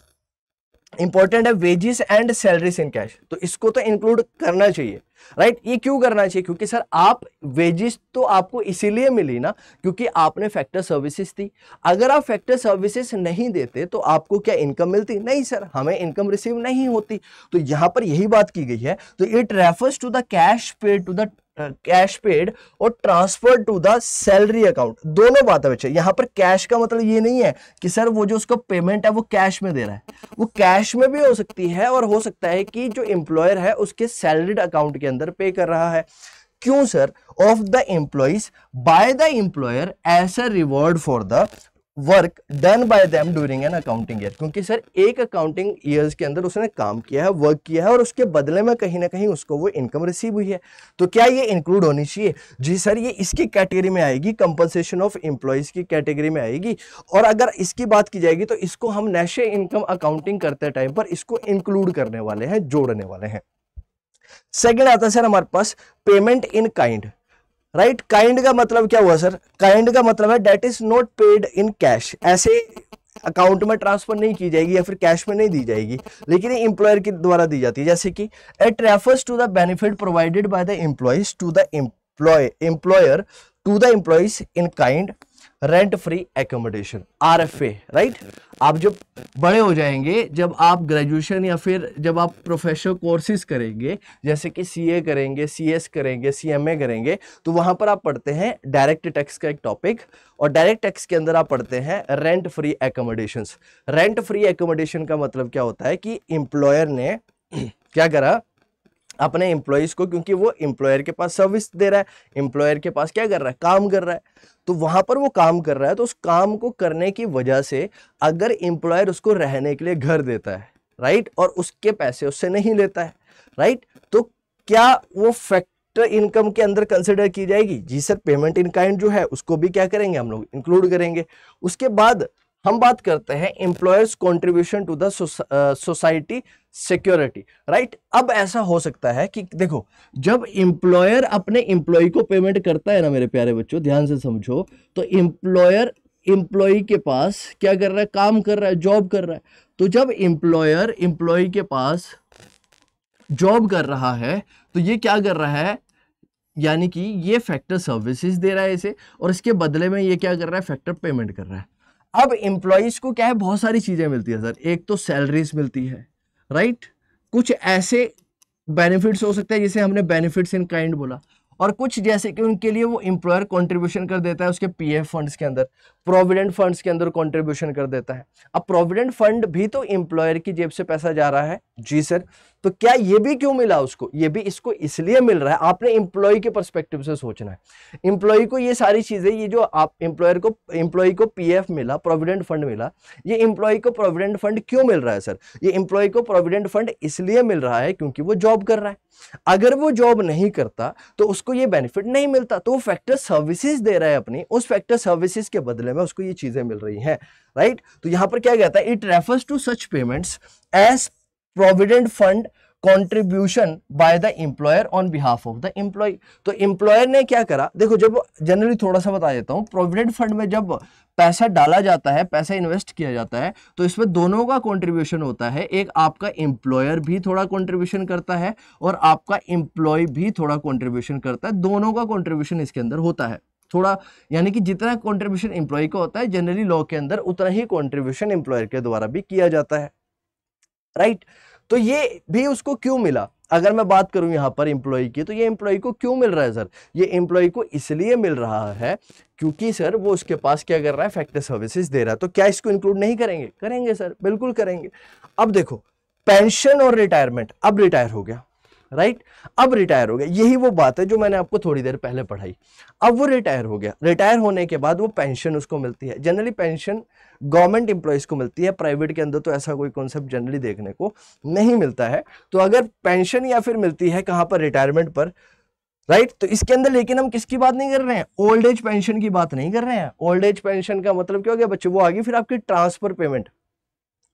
इंपॉर्टेंट है wages and salaries in cash, तो इसको तो इंक्लूड करना चाहिए, राइट। ये क्यों करना चाहिए, क्योंकि सर आप वेजेस तो आपको इसीलिए मिली ना क्योंकि आपने फैक्टर सर्विसेज दी। अगर आप फैक्टर सर्विसेज नहीं देते तो आपको क्या इनकम मिलती, नहीं सर, हमें इनकम रिसीव नहीं होती। तो यहां पर यही बात की गई है। तो it refers to the cash paid और transfer to the salary account, दोनों बातें बच्चे। यहां पर कैश का मतलब ये नहीं है कि सर वो जो उसको पेमेंट है वो कैश में दे रहा है, वो कैश में भी हो सकती है और हो सकता है कि जो एम्प्लॉयर है उसके सैलरीड अकाउंट के अंदर पे कर रहा है। क्यों sir, of the employees by the employer as a reward for the work done by them during an accounting year, क्योंकि सर एक अकाउंटिंग ईयर्स के अंदर उसने काम किया है, वर्क किया है और उसके बदले में कहीं ना कहीं उसको वो इनकम रिसीव हुई है। तो क्या ये इंक्लूड होनी चाहिए, जी सर, ये इसकी कैटेगरी में आएगी, कंपनसेशन ऑफ एम्प्लॉइज की कैटेगरी में आएगी। और अगर इसकी बात की जाएगी तो इसको हम नेशनल इनकम अकाउंटिंग करते टाइम पर इसको इंक्लूड करने वाले हैं, जोड़ने वाले हैं। सेकेंड आता है सर हमारे पास payment in kind, right. Kind का मतलब क्या हुआ सर, काइंड का मतलब है that is not paid in cash, ऐसे अकाउंट में ट्रांसफर नहीं की जाएगी या फिर कैश में नहीं दी जाएगी, लेकिन ये एम्प्लॉयर के द्वारा दी जाती है। जैसे कि it refers to the benefit provided by the employees to the employer to the employees in kind rent free accommodation, RFA, right. आप जब बड़े हो जाएंगे, जब आप ग्रेजुएशन या फिर जब आप प्रोफेशनल कोर्सेज करेंगे, जैसे कि CA करेंगे, CS करेंगे, CMA करेंगे, तो वहां पर आप पढ़ते हैं डायरेक्ट टैक्स का एक टॉपिक, और डायरेक्ट टैक्स के अंदर आप पढ़ते हैं rent free accommodations. Rent free accommodation का मतलब क्या होता है कि एम्प्लॉयर ने क्या करा अपने एम्प्लॉइज को, क्योंकि वो एम्प्लॉयर के पास सर्विस दे रहा है, एम्प्लॉयर के पास क्या कर रहा है, काम कर रहा है, तो वहां पर वो काम कर रहा है, तो उस काम को करने की वजह से अगर एम्प्लॉयर उसको रहने के लिए घर देता है, राइट, और उसके पैसे उससे नहीं लेता है, राइट, तो क्या वो फैक्टर इनकम के अंदर कंसिडर की जाएगी, जी सर। पेमेंट इन काइंड जो है उसको भी क्या करेंगे हम लोग, इंक्लूड करेंगे। उसके बाद हम बात करते हैं employers contribution to the society security, right. अब ऐसा हो सकता है कि देखो, जब एम्प्लॉयर अपने एम्प्लॉय को पेमेंट करता है ना मेरे प्यारे बच्चों, ध्यान से समझो, तो एम्प्लॉयर एम्प्लॉय के पास क्या कर रहा है, काम कर रहा है, जॉब कर रहा है। तो जब एम्प्लॉयर एम्प्लॉय के पास जॉब कर रहा है तो ये क्या कर रहा है, यानी कि ये फैक्टर सर्विसेज दे रहा है इसे, और इसके बदले में ये क्या कर रहा है, फैक्टर पेमेंट कर रहा है। अब एम्प्लॉइज को क्या है, बहुत सारी चीजें मिलती है सर। एक तो सैलरीज मिलती है, राइट, कुछ ऐसे बेनिफिट्स हो सकते हैं जिसे हमने बेनिफिट्स इन काइंड बोला, और कुछ जैसे कि उनके लिए वो एम्प्लॉयर कंट्रीब्यूशन कर देता है उसके PF फंड्स के अंदर, प्रोविडेंट फंड्स के अंदर कंट्रीब्यूशन कर देता है। अब प्रोविडेंट फंड भी तो एम्प्लॉयर की जेब से पैसा जा रहा है, जी सर। तो क्या ये भी क्यों मिला उसको, ये भी इसको इसलिए मिल रहा है, आपने एम्प्लॉय के पर्सपेक्टिव से सोचना है। एम्प्लॉय को ये सारी चीजें, ये जो आप एम्प्लॉय को PF मिला, प्रोविडेंट फंड मिला, ये एम्प्लॉय को प्रोविडेंट फंड क्यों मिल रहा है सर, ये एम्प्लॉय को प्रोविडेंट फंड इसलिए मिल रहा है क्योंकि वो जॉब कर रहा है। अगर वो जॉब नहीं करता तो उसको ये बेनिफिट नहीं मिलता, तो वो फैक्टर सर्विसेज दे रहा है अपनी, उस फैक्टर सर्विसेज के बदले में उसको ये चीजें मिल रही हैं, राइट। तो यहां पर क्या कहता है, it refers to such payments as provident fund contribution by the employer on behalf of the employee. तो एम्प्लॉयर ने क्या करा, देखो, जब जनरली थोड़ा सा बता देता हूं, प्रोविडेंट फंड में जब पैसा डाला जाता है, पैसा इन्वेस्ट किया जाता है, तो इसमें दोनों का कंट्रीब्यूशन होता है। एक आपका एम्प्लॉयर भी थोड़ा कंट्रीब्यूशन करता है और आपका एम्प्लॉय भी थोड़ा कंट्रीब्यूशन करता है, दोनों का कंट्रीब्यूशन इसके अंदर होता है। थोड़ा, यानी कि जितना कंट्रीब्यूशन एम्प्लॉय का होता है जनरली लॉ के अंदर उतना ही कंट्रीब्यूशन एम्प्लॉयर के द्वारा भी किया जाता है, राइट। तो ये भी उसको क्यों मिला, अगर मैं बात करूं यहां पर एम्प्लॉय की, तो ये एम्प्लॉय को क्यों मिल रहा है सर, ये एम्प्लॉय को इसलिए मिल रहा है क्योंकि सर वो उसके पास क्या कर रहा है, फैक्टर सर्विसेज दे रहा है। तो क्या इसको इंक्लूड नहीं करेंगे, करेंगे सर, बिल्कुल करेंगे। अब देखो पेंशन और रिटायरमेंट, अब रिटायर हो गया, राइट, अब रिटायर हो गया, यही वो बात है जो मैंने आपको थोड़ी देर पहले पढ़ाई। अब वो रिटायर हो गया, रिटायर होने के बाद वो पेंशन उसको मिलती है। जनरली पेंशन गवर्नमेंट एम्प्लॉयज को मिलती है, प्राइवेट के अंदर तो ऐसा कोई कॉन्सेप्ट जनरली देखने को नहीं मिलता है। तो अगर पेंशन या फिर मिलती है कहां पर, रिटायरमेंट पर, राइट। तो इसके अंदर लेकिन हम किसकी बात नहीं कर रहे हैं, ओल्ड एज पेंशन की बात नहीं कर रहे हैं। ओल्ड एज पेंशन का मतलब क्या हो गया बच्चे, वो आ गई फिर आपकी ट्रांसफर पेमेंट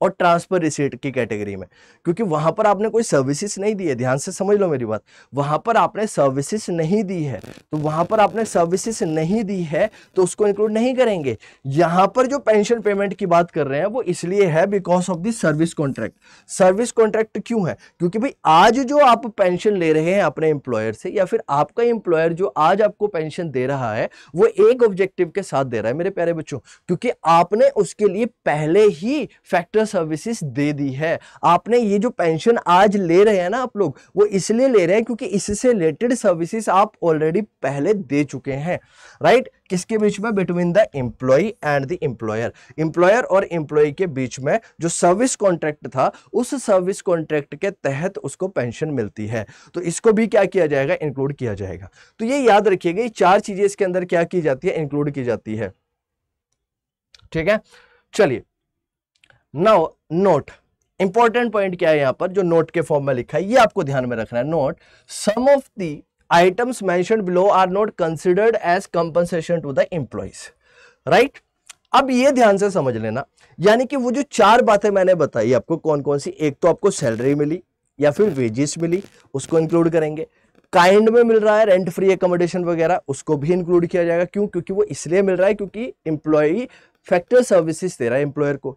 और ट्रांसफर रिसीट की कैटेगरी में, क्योंकि वहां पर आपने कोई सर्विसेज नहीं दी है, ध्यान से समझ लो मेरी बात, वहां पर आपने सर्विसेज नहीं दी है, तो वहां पर आपने सर्विसेज नहीं दी है तो उसको इंक्लूड नहीं करेंगे। यहां पर जो पेंशन पेमेंट की बात कर रहे हैं वो इसलिए है because of the service contract. Service contract क्यों है, क्योंकि भाई आज जो आप पेंशन ले रहे हैं अपने एम्प्लॉयर से, या फिर आपका एम्प्लॉयर जो आज आपको पेंशन दे रहा है, वो एक ऑब्जेक्टिव के साथ दे रहा है मेरे प्यारे बच्चों, क्योंकि आपने उसके लिए पहले ही फैक्टर सर्विसेज दे दी है। आपने ये जो पेंशन आज ले रहे हैं ना आप लोग, वो इसलिए ले रहे हैं क्योंकि इससे रिलेटेड सर्विसेज आप ऑलरेडी पहले दे चुके हैं, राइट। किसके बीच में, between the employee and the employer, employer और एम्प्लॉय के बीच में जो सर्विस कॉन्ट्रैक्ट था, उस सर्विस कॉन्ट्रैक्ट के तहत उसको पेंशन मिलती है। तो इसको भी क्या किया जाएगा, इंक्लूड किया जाएगा। तो ये याद रखिएगा, ये चार चीजें इसके अंदर क्या की जाती है, इंक्लूड की जाती है, ठीक है। चलिए नाउ नोट, इंपॉर्टेंट पॉइंट क्या है यहां पर, जो नोट के फॉर्म में लिखा है ये आपको ध्यान में रखना है। Note, some of the items mentioned below are not considered as compensation to the employees, right. अब ये ध्यान से समझ लेना, यानी कि वो जो चार बातें मैंने बताई आपको कौन कौन सी, एक तो आपको सैलरी मिली या फिर वेजेस मिली, उसको इंक्लूड करेंगे। काइंड में मिल रहा है रेंट फ्री एकोमोडेशन वगैरह, उसको भी इंक्लूड किया जाएगा। क्यों, क्योंकि वो इसलिए मिल रहा है क्योंकि एम्प्लॉय फैक्टर सर्विसेज दे रहा है एम्प्लॉयर को।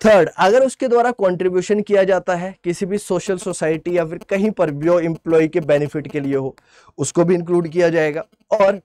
थर्ड, अगर उसके द्वारा कंट्रीब्यूशन किया जाता है किसी भी सोशल सोसाइटी या फिर कहीं पर भी हो एम्प्लॉय के बेनिफिट के लिए हो, उसको भी इंक्लूड किया जाएगा। और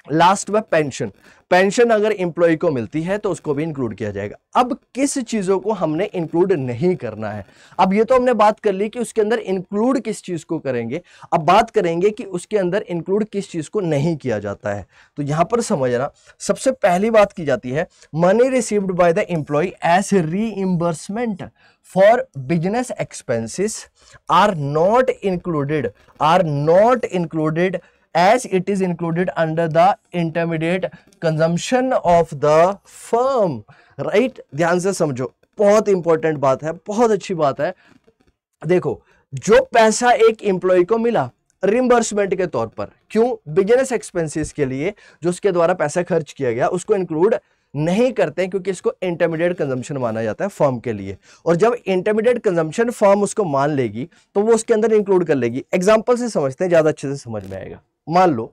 लास्ट में पेंशन, पेंशन अगर एम्प्लॉय को मिलती है तो उसको भी इंक्लूड किया जाएगा। अब किस चीजों को हमने इंक्लूड नहीं करना है, अब ये तो हमने बात कर ली कि उसके अंदर इंक्लूड किस चीज को करेंगे, अब बात करेंगे कि उसके अंदर इंक्लूड किस चीज को नहीं किया जाता है। तो यहां पर समझना, सबसे पहली बात की जाती है, money received by the employee as reimbursement for business expenses are not included as it is included under the intermediate consumption of the firm, right। ध्यान से समझो, बहुत इंपॉर्टेंट बात है, बहुत अच्छी बात है। देखो, जो पैसा एक एम्प्लॉय को मिला रिम्बर्समेंट के तौर पर, क्यों, बिजनेस एक्सपेंसेस के लिए जो उसके द्वारा पैसा खर्च किया गया, उसको इंक्लूड नहीं करते हैं क्योंकि इसको इंटरमीडिएट कंजम्पशन माना जाता है फर्म के लिए। और जब इंटरमीडिएट कंजम्पशन फर्म उसको मान लेगी तो वो उसके अंदर इंक्लूड कर लेगी। एग्जांपल से समझते हैं, ज्यादा अच्छे से समझ में आएगा। मान लो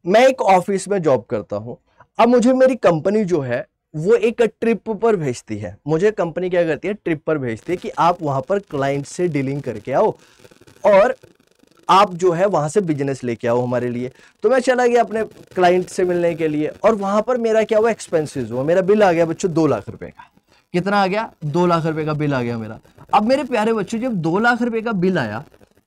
मैं एक ऑफिस में जॉब करता हूं, अब मुझे मेरी कंपनी जो है वो एक ट्रिप पर भेजती है, मुझे कंपनी क्या करती है, ट्रिप पर भेजती है कि आप वहां पर क्लाइंट से डीलिंग करके आओ और आप जो है वहां से बिजनेस लेके आओ हमारे लिए। तो मैं चला गया अपने क्लाइंट से मिलने के लिए और वहां पर मेरा क्या हुआ, एक्सपेंसेस हुआ, मेरा बिल आ गया बच्चों 2 लाख रुपए का। कितना आ गया, 2 लाख रुपए का बिल आ गया मेरा। अब मेरे प्यारे बच्चों, जब 2 लाख रुपए का बिल आया,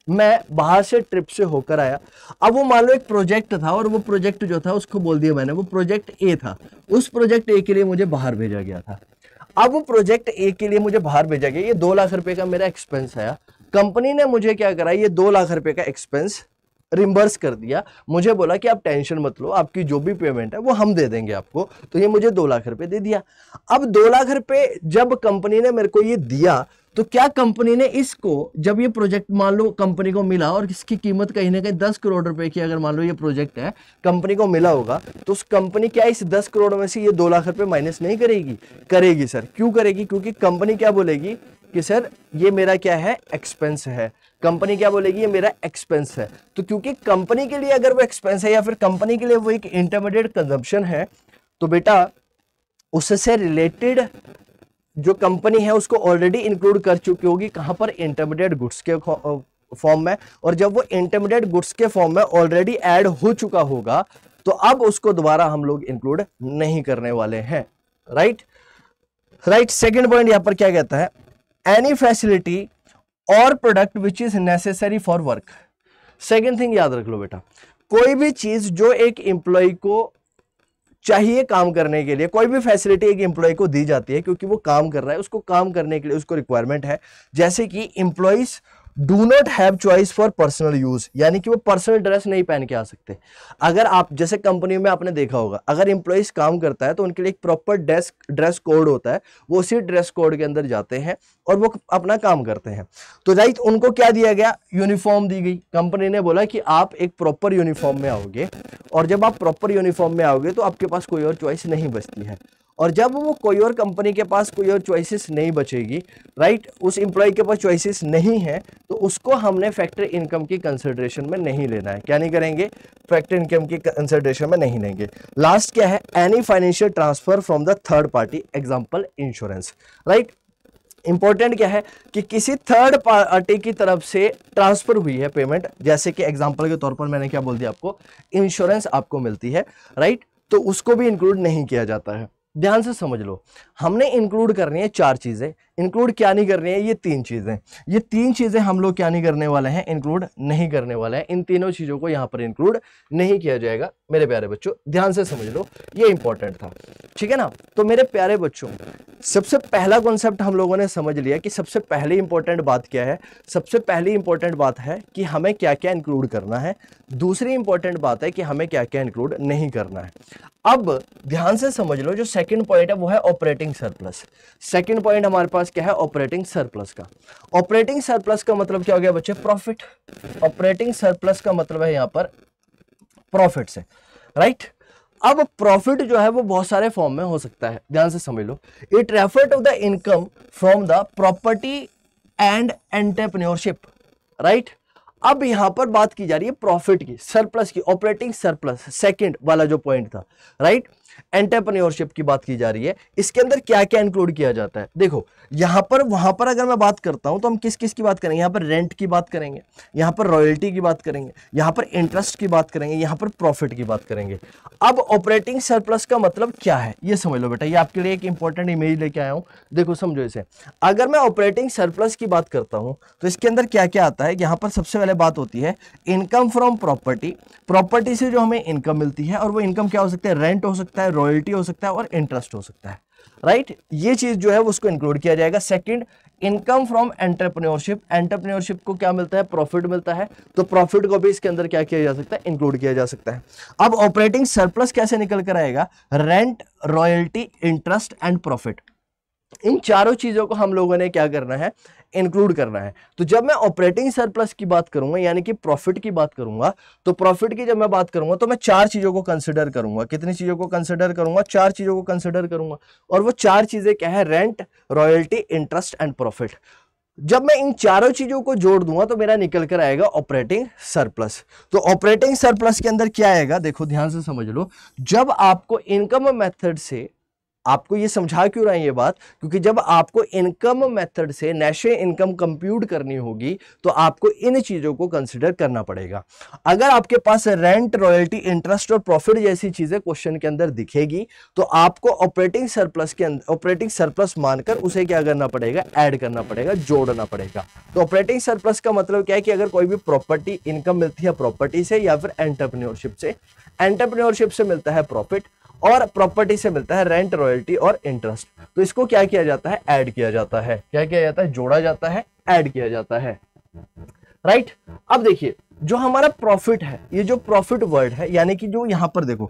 मैं बाहर से ट्रिप से होकर आया, अब वो मान लो एक प्रोजेक्ट था और वो प्रोजेक्ट जो था उसको बोल दिया मैंने, वो प्रोजेक्ट ए था, उस प्रोजेक्ट ए के लिए मुझे बाहर भेजा गया था। अब वो प्रोजेक्ट ए के लिए मुझे बाहर भेजा गया, ये 2 लाख रुपए का मेरा एक्सपेंस आया। कंपनी ने मुझे क्या करा, ये 2 लाख रुपए का एक्सपेंस रिम्बर्स कर दिया, मुझे बोला कि आप टेंशन मत लो, आपकी जो भी पेमेंट है वो हम दे देंगे आपको। तो ये मुझे 2 लाख रुपए दे दिया। अब 2 लाख रुपए जब कंपनी ने मेरे को ये दिया, तो क्या कंपनी ने इसको, जब ये प्रोजेक्ट मान लो कंपनी को मिला और इसकी कीमत कहीं ना कहीं 10 करोड़ रुपए की, अगर मान लो ये प्रोजेक्ट है कंपनी को मिला होगा, तो उस कंपनी क्या इस 10 करोड़ में से ये 2 लाख रुपए माइनस नहीं करेगी? करेगी सर। क्यों करेगी? क्योंकि कंपनी क्या बोलेगी कि सर ये मेरा क्या है, एक्सपेंस है। कंपनी क्या बोलेगी, ये मेरा एक्सपेंस है। तो क्योंकि कंपनी के लिए अगर वो एक्सपेंस है या फिर कंपनी के लिए वो एक इंटरमीडिएट कंजम्पशन है, तो बेटा उससे रिलेटेड जो कंपनी है उसको ऑलरेडी इंक्लूड कर चुकी होगी, कहां पर, इंटरमीडिएट गुड्स के फॉर्म में। और जब वो इंटरमीडिएट गुड्स के फॉर्म में ऑलरेडी ऐड हो चुका होगा, तो अब उसको दोबारा हम लोग इंक्लूड नहीं करने वाले हैं। राइट। सेकेंड पॉइंट यहां पर क्या कहता है, एनी फैसिलिटी और product which is necessary for work. Second thing याद रख लो बेटा, कोई भी चीज जो एक एम्प्लॉय को चाहिए काम करने के लिए, कोई भी फैसिलिटी एक एम्प्लॉय को दी जाती है क्योंकि वो काम कर रहा है, उसको काम करने के लिए उसको रिक्वायरमेंट है। जैसे कि employees do not have choice for personal use, यानी कि वो पर्सनल ड्रेस नहीं पहन के आ सकते। अगर आप जैसे कंपनी में आपने देखा होगा, अगर एम्प्लॉइज काम करता है तो उनके लिए एक प्रॉपर ड्रेस कोड होता है, वो उसी ड्रेस कोड के अंदर जाते हैं और वो अपना काम करते हैं। तो राइट, उनको क्या दिया गया, यूनिफॉर्म दी गई। कंपनी ने बोला कि आप एक प्रॉपर यूनिफॉर्म में आओगे, और जब आप प्रॉपर यूनिफॉर्म में आओगे तो आपके पास कोई और चॉइस नहीं बचती है। और जब वो कोई और कंपनी के पास कोई और चॉइसेस नहीं बचेगी, राइट, उस एम्प्लॉय के पास चॉइसेस नहीं है, तो उसको हमने फैक्टर इनकम की कंसिडरेशन में नहीं लेना है। क्या नहीं करेंगे, फैक्टर इनकम की कंसिडरेशन में नहीं लेंगे। लास्ट क्या है, any financial transfer from the third party, example insurance. Right, important क्या है कि किसी थर्ड पार्टी की तरफ से ट्रांसफर हुई है पेमेंट, जैसे कि एग्जांपल के तौर पर मैंने क्या बोल दिया आपको, इंश्योरेंस आपको मिलती है, राइट, तो उसको भी इंक्लूड नहीं किया जाता है। ध्यान से समझ लो, हमने इंक्लूड करनी है 4 चीजें, इंक्लूड क्या नहीं करनी है, ये 3 चीजें। ये 3 चीजें हम लोग क्या नहीं करने वाले हैं, इंक्लूड नहीं करने वाले हैं। इन तीनों चीजों को यहां पर इंक्लूड नहीं किया जाएगा मेरे प्यारे बच्चों, ध्यान से समझ लो, ये इंपॉर्टेंट था, ठीक है ना। तो मेरे प्यारे बच्चों, सबसे पहला कॉन्सेप्ट हम लोगों ने समझ लिया कि सबसे पहली इंपॉर्टेंट बात क्या है। सबसे पहली इंपॉर्टेंट बात है कि हमें क्या क्या इंक्लूड करना है। दूसरी इंपॉर्टेंट बात है कि हमें क्या क्या इंक्लूड नहीं करना है। अब ध्यान से समझ लो, जो सेकंड पॉइंट है वो है ऑपरेटिंग सरप्लस। सेकंड पॉइंट हमारे पास क्या है, ऑपरेटिंग सरप्लस का। ऑपरेटिंग सरप्लस का मतलब क्या हो गया बच्चे, प्रॉफिट। ऑपरेटिंग सरप्लस का मतलब है यहां पर प्रॉफिट से, राइट। अब प्रॉफिट जो है वो बहुत सारे फॉर्म में हो सकता है, ध्यान से समझ लो। It refer to the income from the property and entrepreneurship, right. अब यहां पर बात की जा रही है प्रॉफिट की, सरप्लस की, ऑपरेटिंग सरप्लस, सेकंड वाला जो पॉइंट था, राइट। एंटरप्रेन्योरशिप की बात की जा रही है। इसके अंदर क्या क्या इंक्लूड किया जाता है, देखो यहां पर वहां पर अगर मैं बात करता हूं तो हम किस किस की बात करेंगे, यहां पर रेंट की बात करेंगे, यहां पर रॉयल्टी की बात करेंगे, यहां पर इंटरेस्ट की बात करेंगे, यहां पर प्रॉफिट की बात करेंगे। अब ऑपरेटिंग सरप्लस का मतलब क्या है, ये समझ लो बेटा, ये आपके लिए एक इंपॉर्टेंट इमेज लेके आया हूं, देखो समझो इसे। अगर मैं ऑपरेटिंग सरप्लस की बात करता हूं तो इसके अंदर क्या क्या आता है, यहां पर सबसे पहले बात होती है इनकम फ्रॉम प्रॉपर्टी। प्रॉपर्टी से जो हमें इनकम मिलती है, और वो इनकम क्या हो सकता है, रेंट हो सकता है, रॉयल्टी हो सकता है और इंटरेस्ट हो सकता है, राइट। ये चीज जो है उसको इंक्लूड किया जाएगा। Second, income from entrepreneurship. Entrepreneurship को क्या मिलता है, प्रॉफिट मिलता है, तो प्रॉफिट को भी इसके अंदर क्या किया जा सकता है, इंक्लूड किया जा सकता है। अब ऑपरेटिंग सरप्लस कैसे निकल कर आएगा, rent, royalty, interest and profit. इन चारों चीजों को हम लोगों ने क्या करना है, इंक्लूड करना है। तो जब मैं ऑपरेटिंग सरप्लस की बात करूंगा, यानी कि प्रॉफिट की बात करूंगा, तो प्रॉफिट की जब मैं बात करूंगा तो मैं 4 चीजों को कंसिडर करूंगा। कितनी चीजों को कंसिडर करूंगा, 4 चीजों को कंसिडर करूंगा। और वो 4 चीजें क्या है, rent, royalty, interest and profit. जब मैं इन चारों चीजों को जोड़ दूंगा तो मेरा निकल कर आएगा ऑपरेटिंग सरप्लस। तो ऑपरेटिंग सरप्लस के अंदर क्या आएगा, देखो ध्यान से समझ लो। जब आपको इनकम मेथड से, आपको ये समझा क्यों रहा है ये बात, क्योंकि जब आपको इनकम मेथड से नेशनल इनकम कंप्यूट करनी होगी तो आपको इन चीजों को कंसिडर करना पड़ेगा। अगर आपके पास रेंट, रॉयल्टी, इंटरेस्ट और प्रॉफिट जैसी चीजें क्वेश्चन के अंदर दिखेगी तो आपको ऑपरेटिंग सरप्लस के अंदर, ऑपरेटिंग सरप्लस मानकर उसे क्या करना पड़ेगा, ऐड करना पड़ेगा, जोड़ना पड़ेगा। तो ऑपरेटिंग सरप्लस का मतलब क्या है कि अगर कोई भी प्रॉपर्टी इनकम मिलती है प्रॉपर्टी से या फिर एंटरप्रेन्योरशिप से, एंटरप्रेन्योरशिप से मिलता है प्रॉफिट और प्रॉपर्टी से मिलता है रेंट, रॉयल्टी और इंटरेस्ट, तो इसको क्या किया जाता है, ऐड किया जाता है। क्या किया जाता है, जोड़ा जाता है, ऐड किया जाता है, राइट। अब देखिए जो हमारा प्रॉफिट है, ये जो प्रॉफिट वर्ड है, यानी कि जो यहां पर देखो,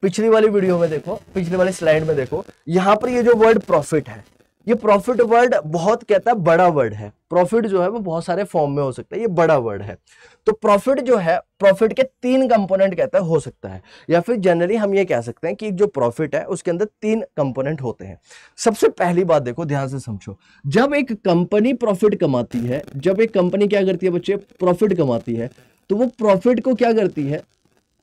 पिछली वाली वीडियो में देखो, पिछली वाली स्लाइड में देखो, यहां पर ये जो वर्ड प्रॉफिट है, ये प्रॉफिट वर्ड बहुत कहता है बड़ा वर्ड है। प्रॉफिट जो है वो बहुत सारे फॉर्म में हो सकता है, ये बड़ा वर्ड है। तो प्रॉफिट जो है, प्रॉफिट के 3 कंपोनेंट कहता है हो सकता है, या फिर जनरली हम ये कह सकते हैं कि जो प्रॉफिट है उसके अंदर 3 कंपोनेंट होते हैं। सबसे पहली बात देखो, ध्यान से समझो, जब एक कंपनी प्रॉफिट कमाती है, जब एक कंपनी क्या करती है बच्चे, प्रॉफिट कमाती है, तो वो प्रॉफिट को क्या करती है,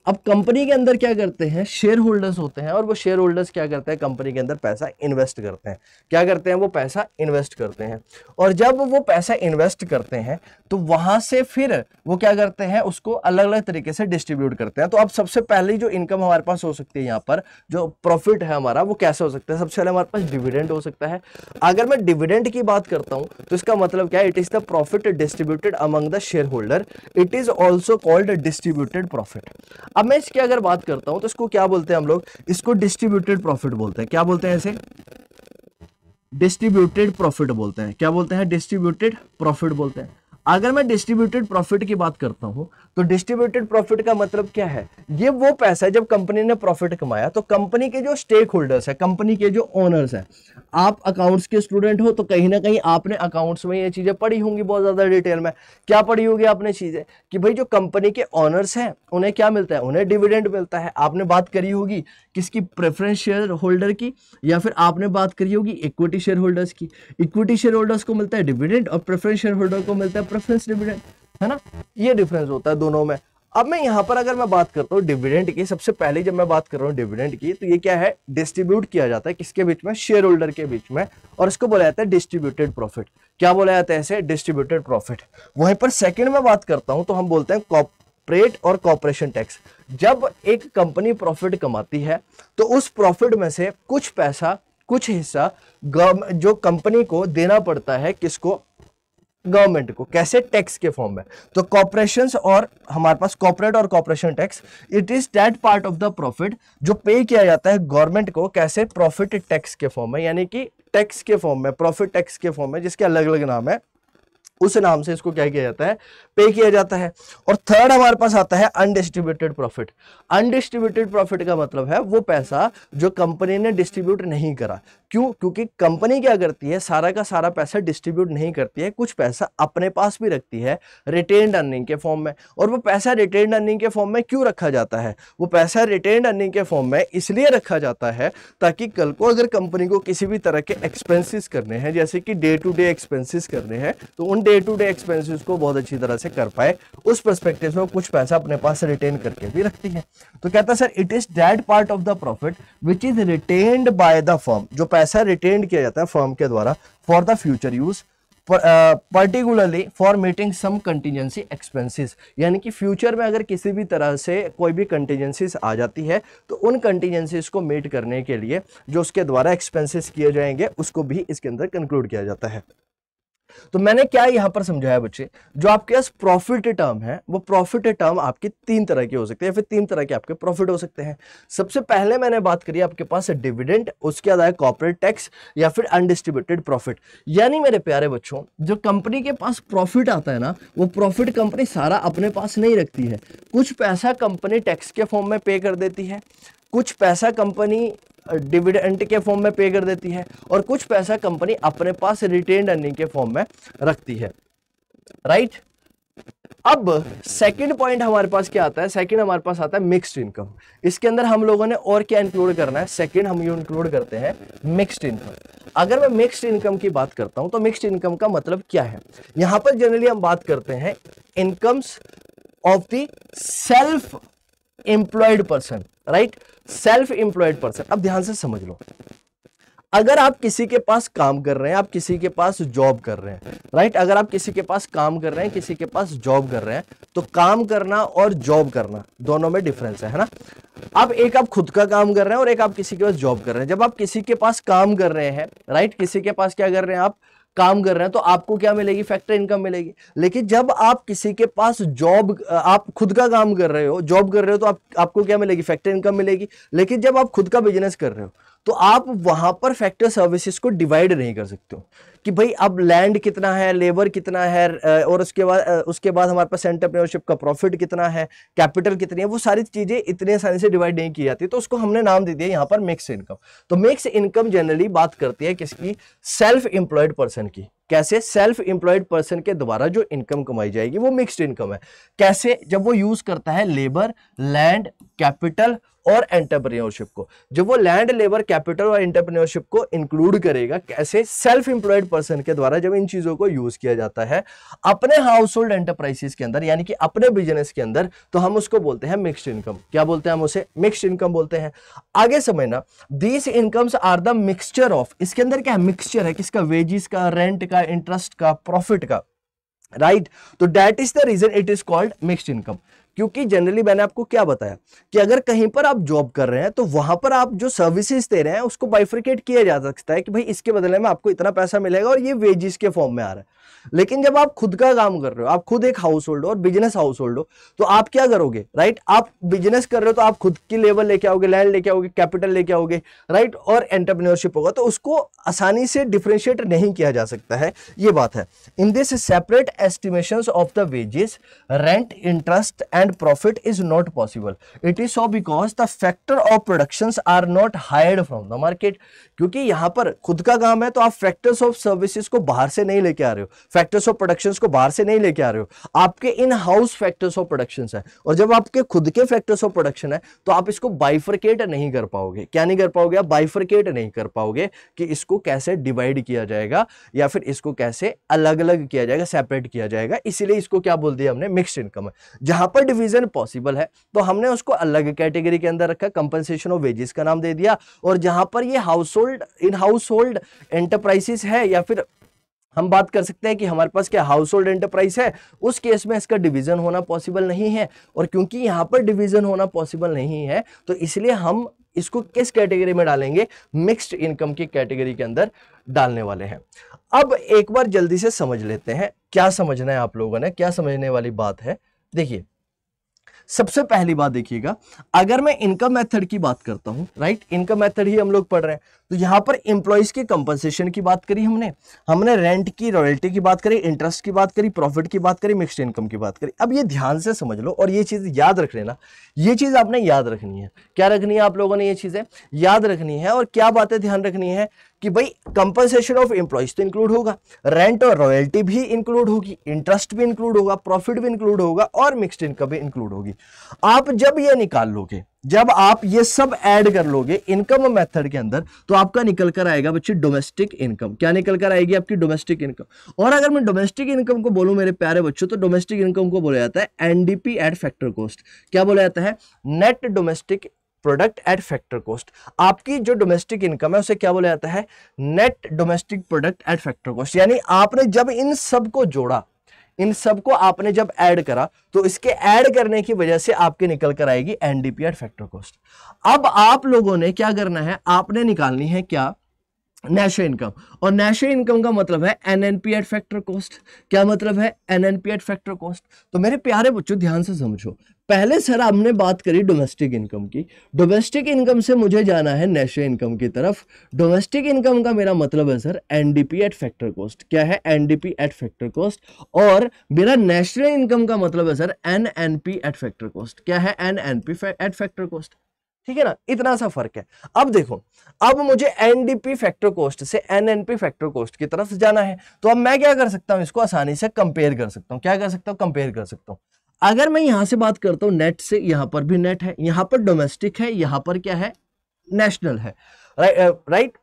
अब कंपनी के अंदर क्या करते हैं, शेयर होल्डर्स होते हैं, और वो शेयर होल्डर्स क्या करते हैं, कंपनी के अंदर पैसा इन्वेस्ट करते हैं। क्या करते हैं, वो पैसा इन्वेस्ट करते हैं, और जब वो पैसा इन्वेस्ट करते हैं तो वहां से फिर वो क्या करते हैं, उसको अलग अलग तरीके से डिस्ट्रीब्यूट करते हैं। तो अब सबसे पहले जो इनकम हमारे पास हो सकती है, यहाँ पर जो प्रॉफिट है हमारा, वो कैसे हो सकता है, सबसे पहले हमारे पास डिविडेंड हो सकता है। अगर मैं डिविडेंड की बात करता हूं तो इसका मतलब क्या है, it is the profit distributed among the share holder, it is also called distributed profit. अब मैं इसकी अगर बात करता हूं तो इसको क्या बोलते हैं हम लोग, इसको डिस्ट्रीब्यूटेड प्रॉफिट बोलते हैं। क्या बोलते हैं इसे, डिस्ट्रीब्यूटेड प्रॉफिट बोलते हैं। क्या बोलते हैं, डिस्ट्रीब्यूटेड प्रॉफिट बोलते हैं। अगर मैं डिस्ट्रीब्यूटेड प्रॉफिट की बात करता हूं तो डिस्ट्रीब्यूटेड प्रॉफिट का मतलब क्या है, ये वो पैसा है जब कंपनी ने प्रॉफिट कमाया तो कंपनी के जो स्टेक होल्डर्स है, कंपनी के जो ओनर्स हैं, आप अकाउंट्स के स्टूडेंट हो तो कहीं ना कहीं आपने अकाउंट्स में ये चीजें पढ़ी होंगी बहुत ज्यादा डिटेल में। क्या पढ़ी होगी आपने चीजें, कि भाई जो कंपनी के ओनर्स हैं उन्हें क्या मिलता है, उन्हें डिविडेंड मिलता है। आपने बात करी होगी किसकी, प्रेफरेंस शेयर होल्डर की, या फिर आपने बात करी होगी इक्विटी शेयर होल्डर्स की। इक्विटी शेयर होल्डर्स को मिलता है डिविडेंड और प्रेफरेंस शेयर होल्डर को मिलता है प्रेफरेंस डिविडेंड, है ना, ये डिफरेंस होता है दोनों में। अब मैं यहां पर अगर मैं बात करता हूं डिविडेंड की, सबसे पहले जब मैं बात कर रहा हूं डिविडेंड की, तो ये क्या है, डिस्ट्रीब्यूट किया जाता है किसके बीच में, शेयर होल्डर के बीच में, और इसको बोला जाता है डिस्ट्रीब्यूटेड प्रॉफिट। क्या बोला जाता है इसे, डिस्ट्रीब्यूटेड प्रॉफिट। वहीं पर सेकंड में बात करता हूं तो हम बोलते हैं कॉर्पोरेट और कॉर्पोरेशन टैक्स। जब एक कंपनी प्रॉफिट कमाती है तो उस प्रॉफिट में से कुछ पैसा, कुछ हिस्सा जो कंपनी को देना पड़ता है, किसको, गवर्नमेंट को। कैसे, टैक्स के फॉर्म में। तो कॉर्पोरेशंस और हमारे पास कॉर्पोरेट और corporation tax, it is that part of the profit जो पे किया जाता है गवर्नमेंट को, कैसे, प्रॉफिट टैक्स के फॉर्म में, यानी कि टैक्स के फॉर्म में, प्रॉफिट टैक्स के फॉर्म में, जिसके अलग अलग नाम है, उस नाम से इसको क्या किया जाता है, पे किया जाता है। और थर्ड हमारे पास आता है अनडिस्ट्रीब्यूटेड प्रॉफिट। अनडिस्ट्रीब्यूटेड प्रॉफिट का मतलब है वो पैसा जो कंपनी ने डिस्ट्रीब्यूट नहीं करा। क्यों, क्योंकि कंपनी क्या करती है, सारा का सारा पैसा डिस्ट्रीब्यूट नहीं करती है, कुछ पैसा अपने पास भी रखती है रिटेन्ड अर्निंग के फॉर्म में। और वो पैसा रिटेन्ड अर्निंग के फॉर्म में क्यों रखा जाता है, वो पैसा रिटेन्ड अर्निंग के फॉर्म में इसलिए रखा जाता है ताकि कल को अगर कंपनी को किसी भी तरह के एक्सपेंसेस करने हैं, जैसे कि डे टू डे एक्सपेंसेस करने हैं, तो उन डे टू डे एक्सपेंसेस को बहुत अच्छी तरह से कर पाए। उस पर्सपेक्टिव में कुछ पैसा अपने पास रिटेन करके भी रखती है। तो कहता है sir, it is that part of the profit which is retained by the firm, जो पैसा रिटेन्ड किया जाता है फर्म के द्वारा for the future use, particularly for meeting some contingency expenses. यानी कि फ्यूचर में अगर किसी भी तरह से कोई भी कंटीजेंसीज आ जाती है तो उन कंटीजेंसीज को मीट करने के लिए जो उसके द्वारा एक्सपेंसेस किए जाएंगे उसको भी इसके अंदर कंक्लूड किया जाता है। तो मैंने क्या यहां पर समझाया बच्चे, जो आपके पास प्रॉफिट टर्म है वो प्रॉफिट टर्म आपकी तीन तरह की हो सकती है, या फिर तीन तरह के आपके प्रॉफिट हो सकते हैं। सबसे पहले मैंने बात करी आपके पास डिविडेंड, उसके बाद आया कॉर्पोरेट टैक्स, या फिर अनडिस्ट्रीब्यूटेड प्रॉफिट। यानी मेरे प्यारे बच्चों, जो कंपनी के पास प्रॉफिट आता है ना, वो प्रॉफिट कंपनी सारा अपने पास नहीं रखती है। कुछ पैसा कंपनी टैक्स के फॉर्म में पे कर देती है, कुछ पैसा कंपनी डिविडेंड के फॉर्म में पे कर देती है, और कुछ पैसा कंपनी अपने पास रिटेन्ड अर्निंग के फॉर्म में रखती है, राइट। अब सेकंड पॉइंट हमारे पास क्या आता है, सेकंड हमारे पास आता है मिक्स्ड इनकम। इसके अंदर हम लोगों ने और क्या इंक्लूड करना है, सेकंड हम ये इंक्लूड करते हैं मिक्स्ड इनकम। अगर मैं मिक्स्ड इनकम की बात करता हूं तो मिक्स्ड इनकम का मतलब क्या है, यहां पर जनरली हम बात करते हैं incomes of the self employed person, right, self employed person. अब ध्यान से समझ लो, अगर आप किसी के पास काम कर रहे हैं, आप किसी के पास जॉब कर रहे हैं, राइट, अगर आप किसी के पास काम कर रहे हैं, किसी के पास जॉब कर रहे हैं, तो काम करना और जॉब करना दोनों में डिफरेंस है ना। अब एक आप खुद का काम कर रहे हैं और एक आप किसी के पास जॉब कर रहे हैं। जब आप किसी के पास काम कर रहे हैं, राइट, किसी के पास क्या कर रहे हैं, आप काम कर रहे हैं, तो आपको क्या मिलेगी, फैक्टर इनकम मिलेगी। लेकिन जब आप किसी के पास जॉब, आप खुद का काम कर रहे हो, जॉब कर रहे हो, तो आपको क्या मिलेगी, फैक्टर इनकम मिलेगी। लेकिन जब आप खुद का बिजनेस कर रहे हो तो आप वहां पर फैक्टर सर्विसेज को डिवाइड नहीं कर सकते हो कि भाई अब लैंड कितना है, लेबर कितना है, और उसके बाद हमारे पास एंटरप्रेन्योरशिप का प्रॉफिट कितना है, कैपिटल कितनी है, वो सारी चीजें इतने आसानी से डिवाइड नहीं की जाती। तो उसको हमने नाम दे दिया यहाँ पर मिक्स इनकम। तो मिक्स इनकम जनरली बात करती है किसकी, सेल्फ एम्प्लॉयड पर्सन की। कैसे? सेल्फ एम्प्लॉयड पर्सन के द्वारा जो इनकम कमाई जाएगी वो मिक्स्ड इनकम है। कैसे? जब वो यूज करता है लेबर, लैंड, कैपिटल और एंटरप्रेन्योरशिप को। जब वो लैंड, लेबर, कैपिटल और एंटरप्रेन्योरशिप को इंक्लूड करेगा, कैसे? सेल्फ एम्प्लॉयड पर्सन के द्वारा जब इन चीजों को यूज किया जाता है अपने हाउस होल्ड एंटरप्राइजेस के अंदर, यानी कि अपने बिजनेस के अंदर, तो हम उसको बोलते हैं मिक्स्ड इनकम। क्या बोलते हैं? हम उसे मिक्स्ड इनकम बोलते हैं। आगे समझना, these incomes are the mixture of, इसके अंदर क्या है? मिक्सचर है किसका? वेजिस का, रेंट का, इंटरेस्ट का, प्रॉफिट का, राइट? तो that is the reason it is called mixed income. क्योंकि जनरली मैंने आपको क्या बताया कि अगर कहीं पर आप जॉब कर रहे हैं तो वहां पर आप जो सर्विसेज दे रहे हैं उसको बाइफरकेट किया जा सकता है कि भाई इसके बदले में आपको इतना पैसा मिलेगा और ये वेजिस के फॉर्म में आ रहा है। लेकिन जब आप खुद का काम कर रहे हो, आप खुद एक हाउस होल्ड हो और बिजनेस हाउस होल्ड हो, तो आप क्या करोगे? राइट? आप बिजनेस कर रहे हो तो आप खुद की लेबर लेके आओगे, लैंड लेके आओगे, कैपिटल लेके आओगे, राइट? और एंटरप्रेन्योरशिप होगा, तो उसको आसानी से डिफरेंशिएट नहीं किया जा सकता है, ये बात है। In this separate estimations of the wages, rent, interest and profit is not possible. It is so because the factor of productions are not hired from the market. क्योंकि यहां पर खुद का काम है तो आप फैक्टर्स ऑफ सर्विसेज को बाहर से नहीं लेके आ रहे हो, फैक्टर्स ऑफ प्रोडक्शंस को बाहर से नहीं लेके आ रहे हो, आपके in house factors of productions है। और जब आपके खुद के फैक्टर्स ऑफ प्रोडक्शन है तो आप इसको बाइफरकेट नहीं कर पाओगे। क्या नहीं कर पाओगे? आप बाइफरकेट नहीं कर पाओगे कि इसको कैसे डिवाइड किया जाएगा या फिर इसको कैसे अलग अलग किया जाएगा, सेपरेट किया जाएगा। इसीलिए इसको क्या बोल दिया हमने? मिक्स्ड इनकम है। जहां पर डिवीजन पॉसिबल है तो हमने उसको अलग कैटेगरी के अंदर रखा, कंपनसेशन ऑफ वेजेस का नाम दे दिया। और जहां पर ये house hold, in house hold enterprises है, या फिर हम बात कर सकते हैं कि हमारे पास क्या हाउस होल्ड एंटरप्राइज है, उस केस में इसका डिवीजन होना पॉसिबल नहीं है। और क्योंकि यहां पर डिवीजन होना पॉसिबल नहीं है तो इसलिए हम इसको किस कैटेगरी में डालेंगे? मिक्स्ड इनकम की कैटेगरी के अंदर डालने वाले हैं। अब एक बार जल्दी से समझ लेते हैं क्या समझना है आप लोगों ने, क्या समझने वाली बात है। देखिए, सबसे पहली बात देखिएगा, अगर मैं इनकम मेथड की बात करता हूं, राइट? इनकम मेथड ही हम लोग पढ़ रहे हैं, तो यहां पर एम्प्लॉइज की कंपनसेशन की बात करी हमने रेंट की, रॉयल्टी की बात करी, इंटरेस्ट की बात करी, प्रॉफिट की बात करी, मिक्स्ड इनकम की बात करी। अब ये ध्यान से समझ लो और ये चीज याद रख लेना, ये चीज आपने याद रखनी है। क्या रखनी है आप लोगों ने? ये चीजें याद रखनी है। और क्या बातें ध्यान रखनी है कि भाई कंपनसेशन ऑफ एम्प्लॉइज तो इंक्लूड होगा, रेंट और रॉयल्टी भी इंक्लूड होगी, इंटरेस्ट भी इंक्लूड होगा, प्रॉफिट भी इंक्लूड होगा और मिक्स्ड इनकम भी इंक्लूड होगी। आप जब ये निकाल लोगे, जब आप ये सब ऐड कर लोगे इनकम मेथड के अंदर, तो आपका निकल कर आएगा बच्चे डोमेस्टिक इनकम। क्या निकल कर आएगी? आपकी डोमेस्टिक इनकम। और अगर मैं डोमेस्टिक इनकम को बोलूं मेरे प्यारे बच्चों, तो डोमेस्टिक इनकम को बोला जाता है एनडीपी एट फैक्टर कॉस्ट। क्या बोला जाता है? Net domestic product at factor cost. आपकी जो डोमेस्टिक इनकम है उसे क्या बोला जाता है? Net domestic product at factor cost. यानी आपने जब इन सब को जोड़ा, इन सबको आपने जब ऐड करा, तो इसके ऐड करने की वजह से आपके निकल कर आएगी एनडीपी एट फैक्टर कॉस्ट। अब आप लोगों ने क्या करना है? आपने निकालनी है क्या? National income. और नेशनल इनकम का मतलब है एनएनपी एट फैक्टर कॉस्ट। क्या मतलब है? NNP eight factor cost. तो मेरे प्यारे बच्चों ध्यान से समझो, पहले सर हमने बात करी डोमेस्टिक इनकम की, डोमेस्टिक इनकम से मुझे जाना है नेशनल इनकम की तरफ। डोमेस्टिक इनकम का मेरा मतलब है sir NDP at factor cost. क्या है? NDP at factor cost. और मेरा नेशनल इनकम का मतलब है sir NNP eight factor cost. क्या है? NNP eight factor cost. ठीक है ना? इतना सा फर्क है। अब देखो, अब मुझे एनडीपी फैक्टर कॉस्ट से एनएनपी फैक्टर कॉस्ट की तरफ जाना है, तो अब मैं क्या कर सकता हूं? इसको आसानी से कंपेयर कर सकता हूं। क्या कर सकता हूं? कंपेयर कर सकता हूं। अगर मैं यहां से बात करता हूं नेट से, यहां पर भी नेट है, यहां पर डोमेस्टिक है, यहां पर क्या है? नेशनल है, राइट?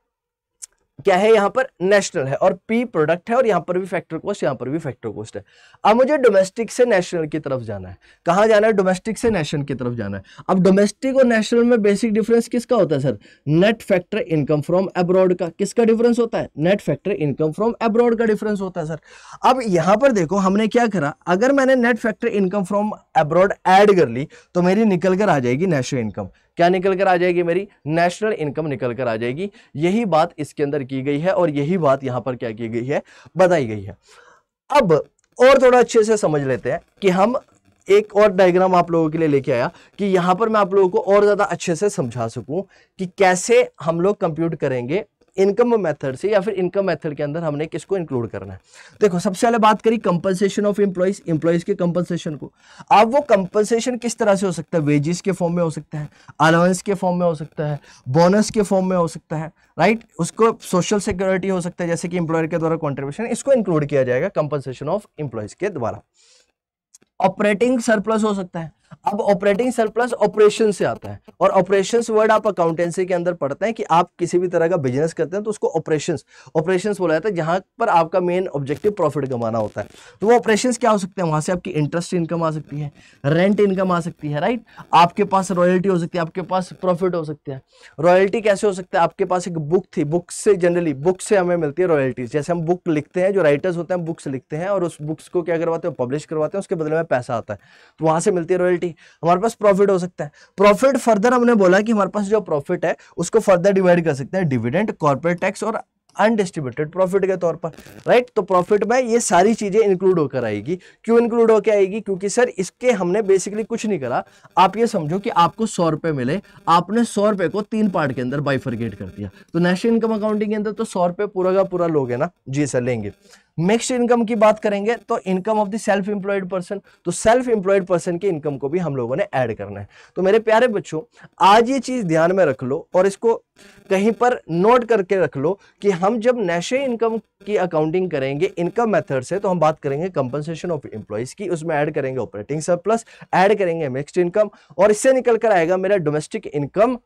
क्या है? यहां पर नेशनल है और पी प्रोडक्ट है, और यहां पर भी फैक्टर कॉस्ट, यहां पर भी फैक्टर कॉस्ट है। अब मुझे डोमेस्टिक से नेशनल की तरफ जाना है। कहां जाना है? डोमेस्टिक से नेशनल की तरफ जाना है। अब डोमेस्टिक और नेशनल में बेसिक डिफरेंस किसका होता है sir? Net factor income from abroad का। किसका डिफरेंस होता है? Net factor income from abroad का डिफरेंस होता है सर। अब यहां पर देखो हमने क्या करा, अगर मैंने net factor income from abroad add कर ली तो मेरी निकल कर आ जाएगी नेशनल इनकम। क्या निकल कर आ जाएगी? मेरी नेशनल इनकम निकल कर आ जाएगी। यही बात इसके अंदर की गई है और यही बात यहां पर क्या की गई है? बताई गई है। अब और थोड़ा अच्छे से समझ लेते हैं कि हम एक और डायग्राम आप लोगों के लिए लेके आया कि यहां पर मैं आप लोगों को और ज्यादा अच्छे से समझा सकूं कि कैसे हम लोग कंप्यूट करेंगे इनकम मेथड से या फिर इनकम मेथड के अंदर हमने किसको इंक्लूड करना है। देखो सबसे पहले बात करी कंपनसेशन ऑफ एम्प्लॉइज के कंपनसेशन को। अब वो कंपनसेशन किस तरह से हो सकता है, वेजेस के फॉर्म में हो सकता है, अलाउंस के फॉर्म में हो सकता है, बोनस के फॉर्म में हो सकता है, राइट। उसको सोशल सिक्योरिटी हो सकता है जैसे कि एम्प्लॉयर के द्वारा कॉन्ट्रीब्यूशन, इसको इंक्लूड किया जाएगा कंपनसेशन ऑफ एम्प्लॉइज के द्वारा। ऑपरेटिंग सरप्लस हो सकता है। अब ऑपरेटिंग सरप्लस ऑपरेशन से आता है, और ऑपरेशंस वर्ड आप अकाउंटेंसी के अंदर पढ़ते हैं कि आप किसी भी तरह का बिजनेस करते हैं तो उसको ऑपरेशंस बोला जाता है, जहां पर आपका मेन ऑब्जेक्टिव प्रॉफिट कमाना होता है। तो वो ऑपरेशंस क्या हो सकते हैं, वहां से आपकी इंटरेस्ट इनकम आ सकती है, रेंट इनकम आ सकती है, राइट। आपके पास रॉयल्टी हो सकती है, आपके पास प्रॉफिट हो सकता है। रॉयल्टी कैसे हो सकता है, आपके पास एक बुक थी, बुक से जनरली बुक से हमें मिलती है रॉयल्टीज। जैसे हम बुक लिखते हैं, जो राइटर्स होते हैं बुक्स लिखते हैं और उस बुक्स को क्या करवाते हैं, पब्लिश करवाते हैं, उसके बदले में पैसा आता है, तो वहां से मिलती है रॉयल्टी। हमारे पास प्रॉफिट हो सकता है। प्रॉफिट फर्दर हमने बोला कि हमारे पास जो प्रॉफिट है उसको फर्दर डिवाइड कर सकते हैं डिविडेंड, कॉर्पोरेट टैक्स और अनडिस्ट्रीब्यूटेड प्रॉफिट के तौर पर, राइट। तो प्रॉफिट में ये सारी चीजें इंक्लूड होकर आएगी। क्यों इंक्लूड होकर आएगी, क्योंकि सर इसके हमने बेसिकली कुछ नहीं करा। आप ये समझो कि आपको 100 रुपए मिले, आपने 100 रुपए को 3 पार्ट के अंदर बाइफरकेट कर दिया, तो नेशनल इनकम अकाउंटिंग के अंदर तो 100 रुपए पूरा का पूरा लोगे ना, जी सर लेंगे। मिक्स्ड इनकम की बात करेंगे तो income of the self employed person, तो सेल्फ एम्प्लॉयड पर्सन की इनकम को भी हम लोगों ने ऐड करना है। तो मेरे प्यारे बच्चों आज ये चीज ध्यान में रख लो और इसको कहीं पर नोट करके रख लो कि हम जब नेशनल इनकम की अकाउंटिंग करेंगे इनकम मेथड से, तो हम बात करेंगे कंपनसेशन ऑफ एम्प्लॉइज की, उसमें ऐड करेंगे ऑपरेटिंग सरप्लस, ऐड करेंगे मिक्स्ड इनकम, और इससे निकल कर आएगा मेरा domestic income,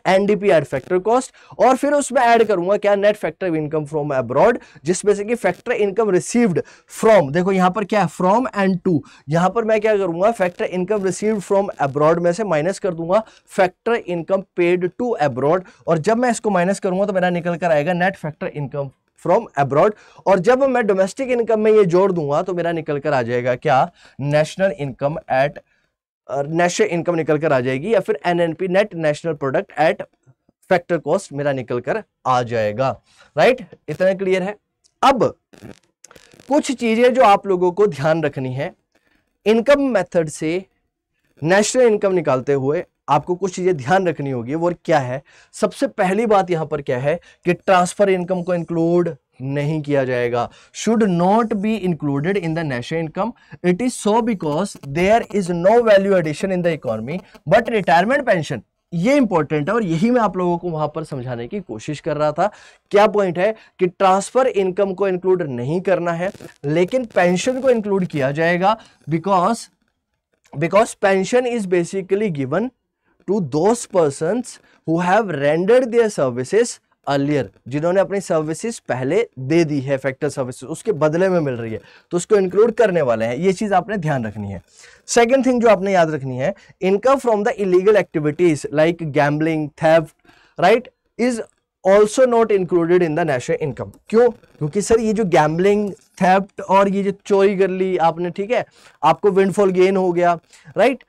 NDP at factor cost, और फिर उसमें ऐड करूंगा क्या, net factor income from abroad, जिसमें से कि फैक्टर इनकम रिसीव्ड फ्रॉम, देखो यहां पर क्या है फ्रॉम एंड टू, यहां पर मैं क्या करूंगा factor income received from abroad में से माइनस कर दूंगा factor income paid to abroad, और जब मैं इसको माइनस करूंगा तो मेरा निकल कर आएगा net factor income from abroad, और जब मैं डोमेस्टिक इनकम में ये जोड़ दूंगा तो मेरा निकल कर आ जाएगा क्या, national income eight national income निकल कर आ जाएगी, या फिर NNP net national product at factor cost मेरा निकल कर आ जाएगा, राइट। इतना क्लियर है। अब कुछ चीजें जो आप लोगों को ध्यान रखनी है, इनकम मेथड से नेशनल इनकम निकालते हुए आपको कुछ चीजें ध्यान रखनी होगी। वो क्या है, सबसे पहली बात यहां पर क्या है कि ट्रांसफर इनकम को इंक्लूड नहीं किया जाएगा, should not be included in the national income. It is so because there is no value addition in the economy, but retirement pension, ये इंपॉर्टेंट है और यही मैं आप लोगों को वहां पर समझाने की कोशिश कर रहा था। क्या पॉइंट है कि ट्रांसफर इनकम को इंक्लूड नहीं करना है, लेकिन पेंशन को इंक्लूड किया जाएगा, because pension is basically given to those persons who have rendered their services earlier, जिन्होंने अपनी सर्विसेज पहले दे दी है, फैक्टर सर्विसेज उसके बदले में मिल रही है, तो उसको इंक्लूड करने वाले हैं। ये चीज आपने ध्यान रखनी है। सेकंड थिंग जो आपने याद रखनी है, income from the illegal activities like gambling, theft, right, is also not included in the national income. क्यों, क्योंकि सर ये जो गैम्बलिंग, थेफ्ट और ये जो चोरी कर ली आपने, ठीक है, आपको विंडफॉल गेन हो गया, राइट,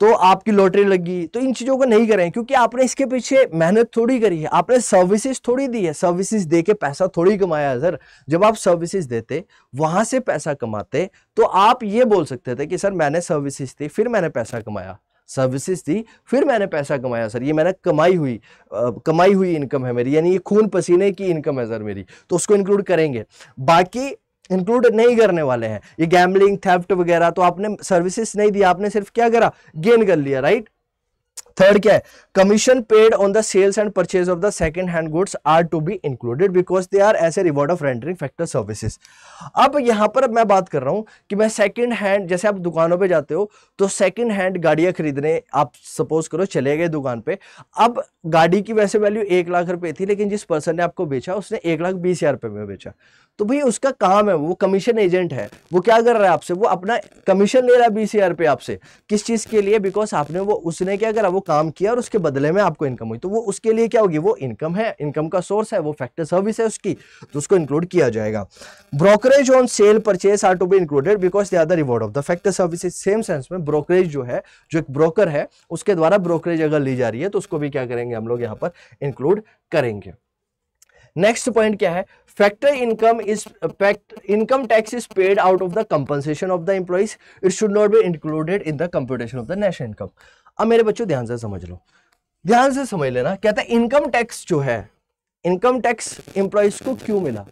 तो आपकी लॉटरी लगी, तो इन चीजों को नहीं करें, क्योंकि आपने इसके पीछे मेहनत थोड़ी करी है, आपने सर्विसेज थोड़ी दी है, सर्विसेज दे के पैसा थोड़ी कमाया है सर। जब आप सर्विसेज देते, वहां से पैसा कमाते, तो आप ये बोल सकते थे कि सर मैंने सर्विसेज दी फिर मैंने पैसा कमाया, सर्विसेज दी फिर मैंने पैसा कमाया सर, ये मैंने कमाई हुई इनकम है मेरी, यानी ये खून पसीने की इनकम है सर मेरी, तो उसको इंक्लूड करेंगे। बाकी इंक्लूड नहीं करने वाले हैं ये गैम्बलिंग, थेफ्ट वगैरह, तो आपने सर्विसेज नहीं दिया, आपने सिर्फ क्या करा, गेन कर लिया, राइट। थर्ड क्या है, commission paid on the sales and purchase of the second hand goods are to be included because they are as a reward of rendering factor services. अब यहां पर मैं बात कर रहा हूं कि मैं सेकंड हैंड, जैसे आप दुकानों पे जाते हो तो सेकंड हैंड गाड़ियां खरीदने आप सपोज करो चले गए दुकान पे, अब गाड़ी की वैसे वैल्यू 1 लाख रुपए थी, लेकिन जिस पर्सन ने आपको बेचा उसने 1,20,000 रुपए में बेचा, तो भाई उसका काम है, वो कमीशन एजेंट है, वो क्या कर रहा है आपसे, वो अपना कमीशन ले रहा है 20,000 रुपए आपसे, किस चीज के लिए, बिकॉज आपने उसने क्या करा, वो काम किया और उसके बदले में आपको इनकम हुई, तो वो उसके लिए क्या होगी, वो इनकम है, इनकम का सोर्स है, वो फैक्टर सर्विस है उसकी, तो उसको इंक्लूड किया जाएगा। Brokerage on sale purchase are to be included because they are the reward of the factor services. Same sense में ब्रोकरेज जो है, जो एक ब्रोकर है उसके द्वारा ब्रोकरेज अगर ली जा रही है तो उसको भी क्या करेंगे हम लोग यहाँ पर इंक्लूड करेंगे। नेक्स्ट पॉइंट क्या है, factor income tax is paid out of the compensation of the employees, it should not be included in the computation of the national income. अब मेरे बच्चों ध्यान से समझ लो, ध्यान से समझ लेना, कहता है इनकम टैक्स जो है, इनकम टैक्स एम्प्लॉइज को क्यों मिला,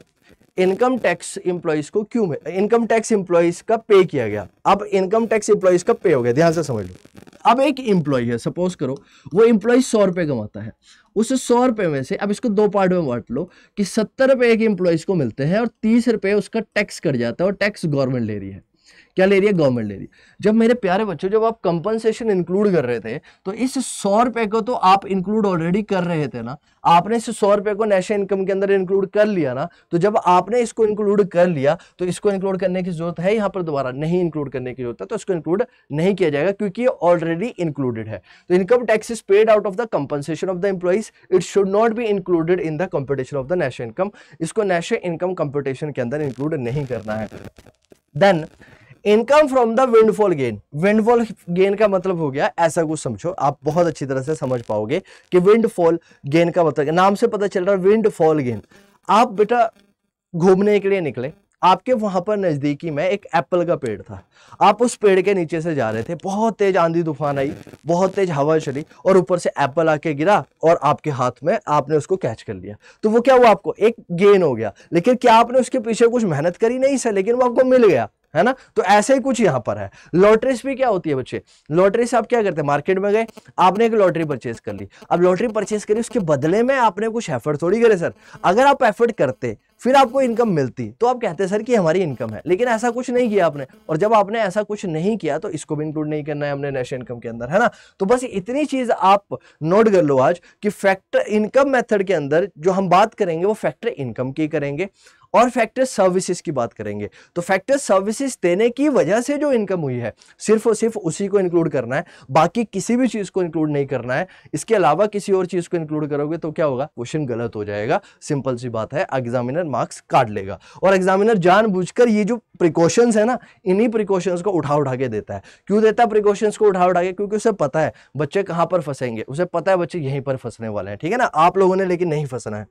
इनकम टैक्स एम्प्लॉइज को क्यों मिला, इनकम टैक्स एम्प्लॉइज का पे किया गया। अब इनकम टैक्स एम्प्लॉइज का पे हो गया, ध्यान से समझ लो। अब एक एम्प्लॉय है, सपोज करो वो एम्प्लॉय 100 रुपए कमाता है, उस 100 रुपए में से अब इसको दो पार्ट में बांट लो कि 70 रुपए एक एम्प्लॉइज को मिलते हैं और 30 रुपए उसका टैक्स कट जाता है, और टैक्स गवर्नमेंट ले रही है। क्या ले रही है? गवर्नमेंट ले रही है। जब मेरे प्यारे बच्चों, जब आप कंपनसेशन इंक्लूड कर रहे थे तो इस 100 रुपए को तो आप इंक्लूड ऑलरेडी कर रहे थे ना, आपने इस 100 रुपए को नेशनल इनकम के अंदर इंक्लूड कर लिया ना। तो जब आपने इसको इंक्लूड कर लिया तो इसको इंक्लूड करने की जरूरत है यहाँ पर दोबारा? नहीं इंक्लूड करने की जरूरत है, तो इसको इंक्लूड नहीं किया जाएगा क्योंकि ये ऑलरेडी इंक्लूडेड है। तो income tax is paid out of the compensation of the employees, it should not be included in the computation of the national income. इसको नेशनल इनकम कंप्यूटेशन के अंदर इंक्लूड नहीं करना है। Then income from the windfall gain, windfall gain का मतलब हो गया ऐसा कुछ समझो, आप बहुत अच्छी तरह से समझ पाओगे कि विंडफॉल गेन का मतलब, नाम से पता चल रहा है विंडफॉल गेन। आप बेटा घूमने के लिए निकले, आपके वहां पर नजदीकी में एक एप्पल का पेड़ था, आप उस पेड़ के नीचे से जा रहे थे, बहुत तेज आंधी तूफान आई, बहुत तेज हवा चली और ऊपर से एप्पल आके गिरा और आपके हाथ में, आपने उसको कैच कर लिया। तो वो क्या हुआ? आपको एक गेन हो गया। लेकिन क्या आपने उसके पीछे कुछ मेहनत करी? नहीं सर, लेकिन वो आपको मिल गया, है ना। तो ऐसे ही कुछ यहां पर है। लॉटरीज भी क्या होती है बच्चे? लॉटरी से आप क्या करते हैं? मार्केट में गए, आपने एक लॉटरी परचेज कर ली। अब लॉटरी परचेज करी, उसके बदले में आपने कुछ एफर्ट थोड़ी करे सर। अगर आप एफर्ट करते फिर आपको इनकम मिलती तो आप कहते सर कि हमारी इनकम है, लेकिन ऐसा कुछ नहीं किया आपने। और जब आपने ऐसा कुछ नहीं किया तो इसको भी इंक्लूड नहीं करना है हमने नेशनल इनकम के अंदर, है ना। तो बस इतनी चीज आप नोट कर लो आज कि फैक्टर इनकम मेथड के अंदर जो हम बात करेंगे वो फैक्टर इनकम की करेंगे और फैक्टर सर्विसेज की बात करेंगे। तो फैक्टर सर्विसेज देने की वजह से जो इनकम हुई है सिर्फ और सिर्फ उसी को इंक्लूड करना है, बाकी किसी भी चीज को इंक्लूड नहीं करना है। इसके अलावा किसी और चीज को इंक्लूड करोगे तो क्या होगा? क्वेश्चन गलत हो जाएगा। सिंपल सी बात है, एग्जामिनर मार्क्स काट लेगा। और एग्जामिनर जानबूझकर ये जो प्रिकॉशंस है ना, इन्हीं प्रिकॉशंस को उठा के देता है। क्यों देता है प्रिकॉशंस को उठा के? क्योंकि उसे पता है बच्चे कहां पर फंसेंगे, उसे पता है बच्चे यहीं पर फंसने वाले हैं, ठीक है ना। आप लोगों ने लेकिन नहीं फंसना है।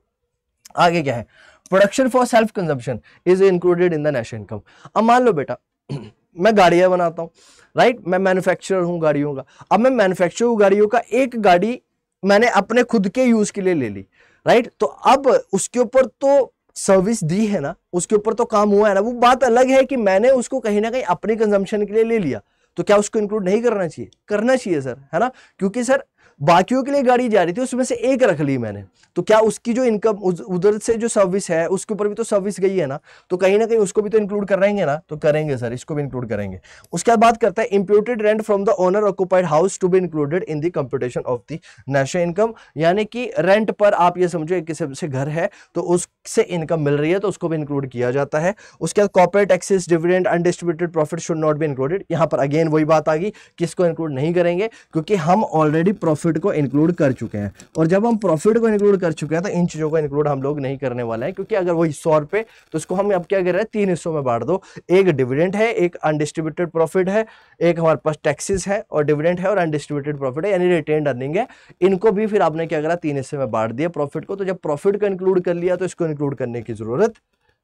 आगे क्या है? Production for self consumption is included in the national income. अब मान लो बेटा मैं गाड़ियां बनाता हूं, राइट, मैं मैन्युफैक्चरर हूं गाड़ियों का। अब मैं मैन्युफैक्चर हूं गाड़ियों का, एक गाड़ी मैंने अपने खुद के यूज के लिए ले ली, राइट। तो अब उसके ऊपर तो सर्विस दी है ना, उसके ऊपर तो काम हुआ है ना। वो बात अलग है कि मैंने उसको कहीं ना कहीं अपनी कंजम्पशन के लिए ले लिया, तो क्या उसको इंक्लूड नहीं करना चाहिए? करना चाहिए सर, है ना। क्योंकि सर बाकियों के लिए गाड़ी जा रही थी, उसमें से एक रख ली मैंने, तो क्या उसकी जो इनकम उधर से जो सर्विस है उसके ऊपर भी तो सर्विस गई है ना, तो कहीं ना कहीं उसको भी तो इंक्लूड करेंगे ना। तो करेंगे सर, इसको भी इंक्लूड करेंगे। उसके बाद बात करता है imputed rent from the owner occupied house to be included in the computation of the national income. यानी कि रेंट पर आप ये समझो एक किस्म से घर है तो उससे इनकम मिल रही है तो उसको भी इंक्लूड किया जाता है। उसके बाद corporate taxes, dividend, undistributed profit should not be included. यहां पर अगेन वही बात आ गई कि इसको इंक्लूड नहीं करेंगे क्योंकि हम ऑलरेडी प्रॉफिट को इंक्लूड कर चुके हैं। और जब हम प्रॉफिट को इंक्लूड कर चुके हैं तो इन चीजों को इंक्लूड हम लोग नहीं करने वाले हैं, क्योंकि अगर वही 100 रुपए तो इसको हम अब क्या कर रहे हैं? 3 हिस्सों में बांट दो। एक डिविडेंड है, एक अनडिस्ट्रीब्यूटेड प्रॉफिट है, एक हमारे पास टैक्सेस है और डिविडेंड है और अनडिस्ट्रीब्यूटेड प्रॉफिट है यानी रिटेन्ड अर्निंग है। इनको भी फिर आपने क्या करा? 3 हिस्से में बांट दिया प्रॉफिट को। तो जब प्रॉफिट को इंक्लूड कर लिया तो इसको इंक्लूड करने की जरूरत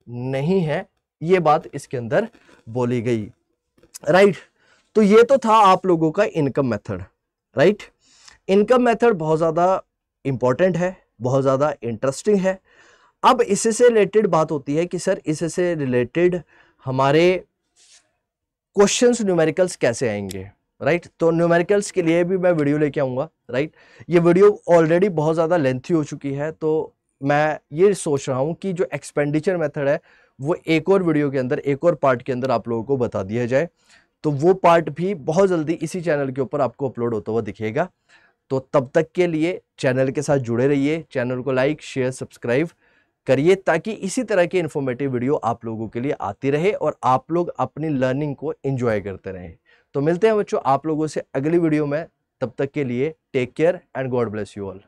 नहीं है। ये बात इसके अंदर बोली गई, राइट। तो ये तो था आप लोगों का income method, right. Income method बहुत ज़्यादा इंपॉर्टेंट है, बहुत ज़्यादा इंटरेस्टिंग है। अब इससे से रिलेटेड बात होती है कि सर इससे से रिलेटेड हमारे क्वेश्चंस न्यूमेरिकल्स कैसे आएंगे, राइट। तो न्यूमेरिकल्स के लिए भी मैं वीडियो लेके आऊँगा, राइट। ये वीडियो ऑलरेडी बहुत ज़्यादा लेंथी हो चुकी है, तो मैं ये सोच रहा हूँ कि जो एक्सपेंडिचर मेथड है वो एक और वीडियो के अंदर, एक और पार्ट के अंदर आप लोगों को बता दिया जाए। तो वो पार्ट भी बहुत जल्दी इसी चैनल के ऊपर आपको अपलोड होता हुआ दिखेगा। तो तब तक के लिए चैनल के साथ जुड़े रहिए, चैनल को लाइक, शेयर, सब्सक्राइब करिए ताकि इसी तरह की इन्फॉर्मेटिव वीडियो आप लोगों के लिए आती रहे और आप लोग अपनी लर्निंग को एंजॉय करते रहें। तो मिलते हैं बच्चों आप लोगों से अगली वीडियो में, तब तक के लिए take care and God bless you all.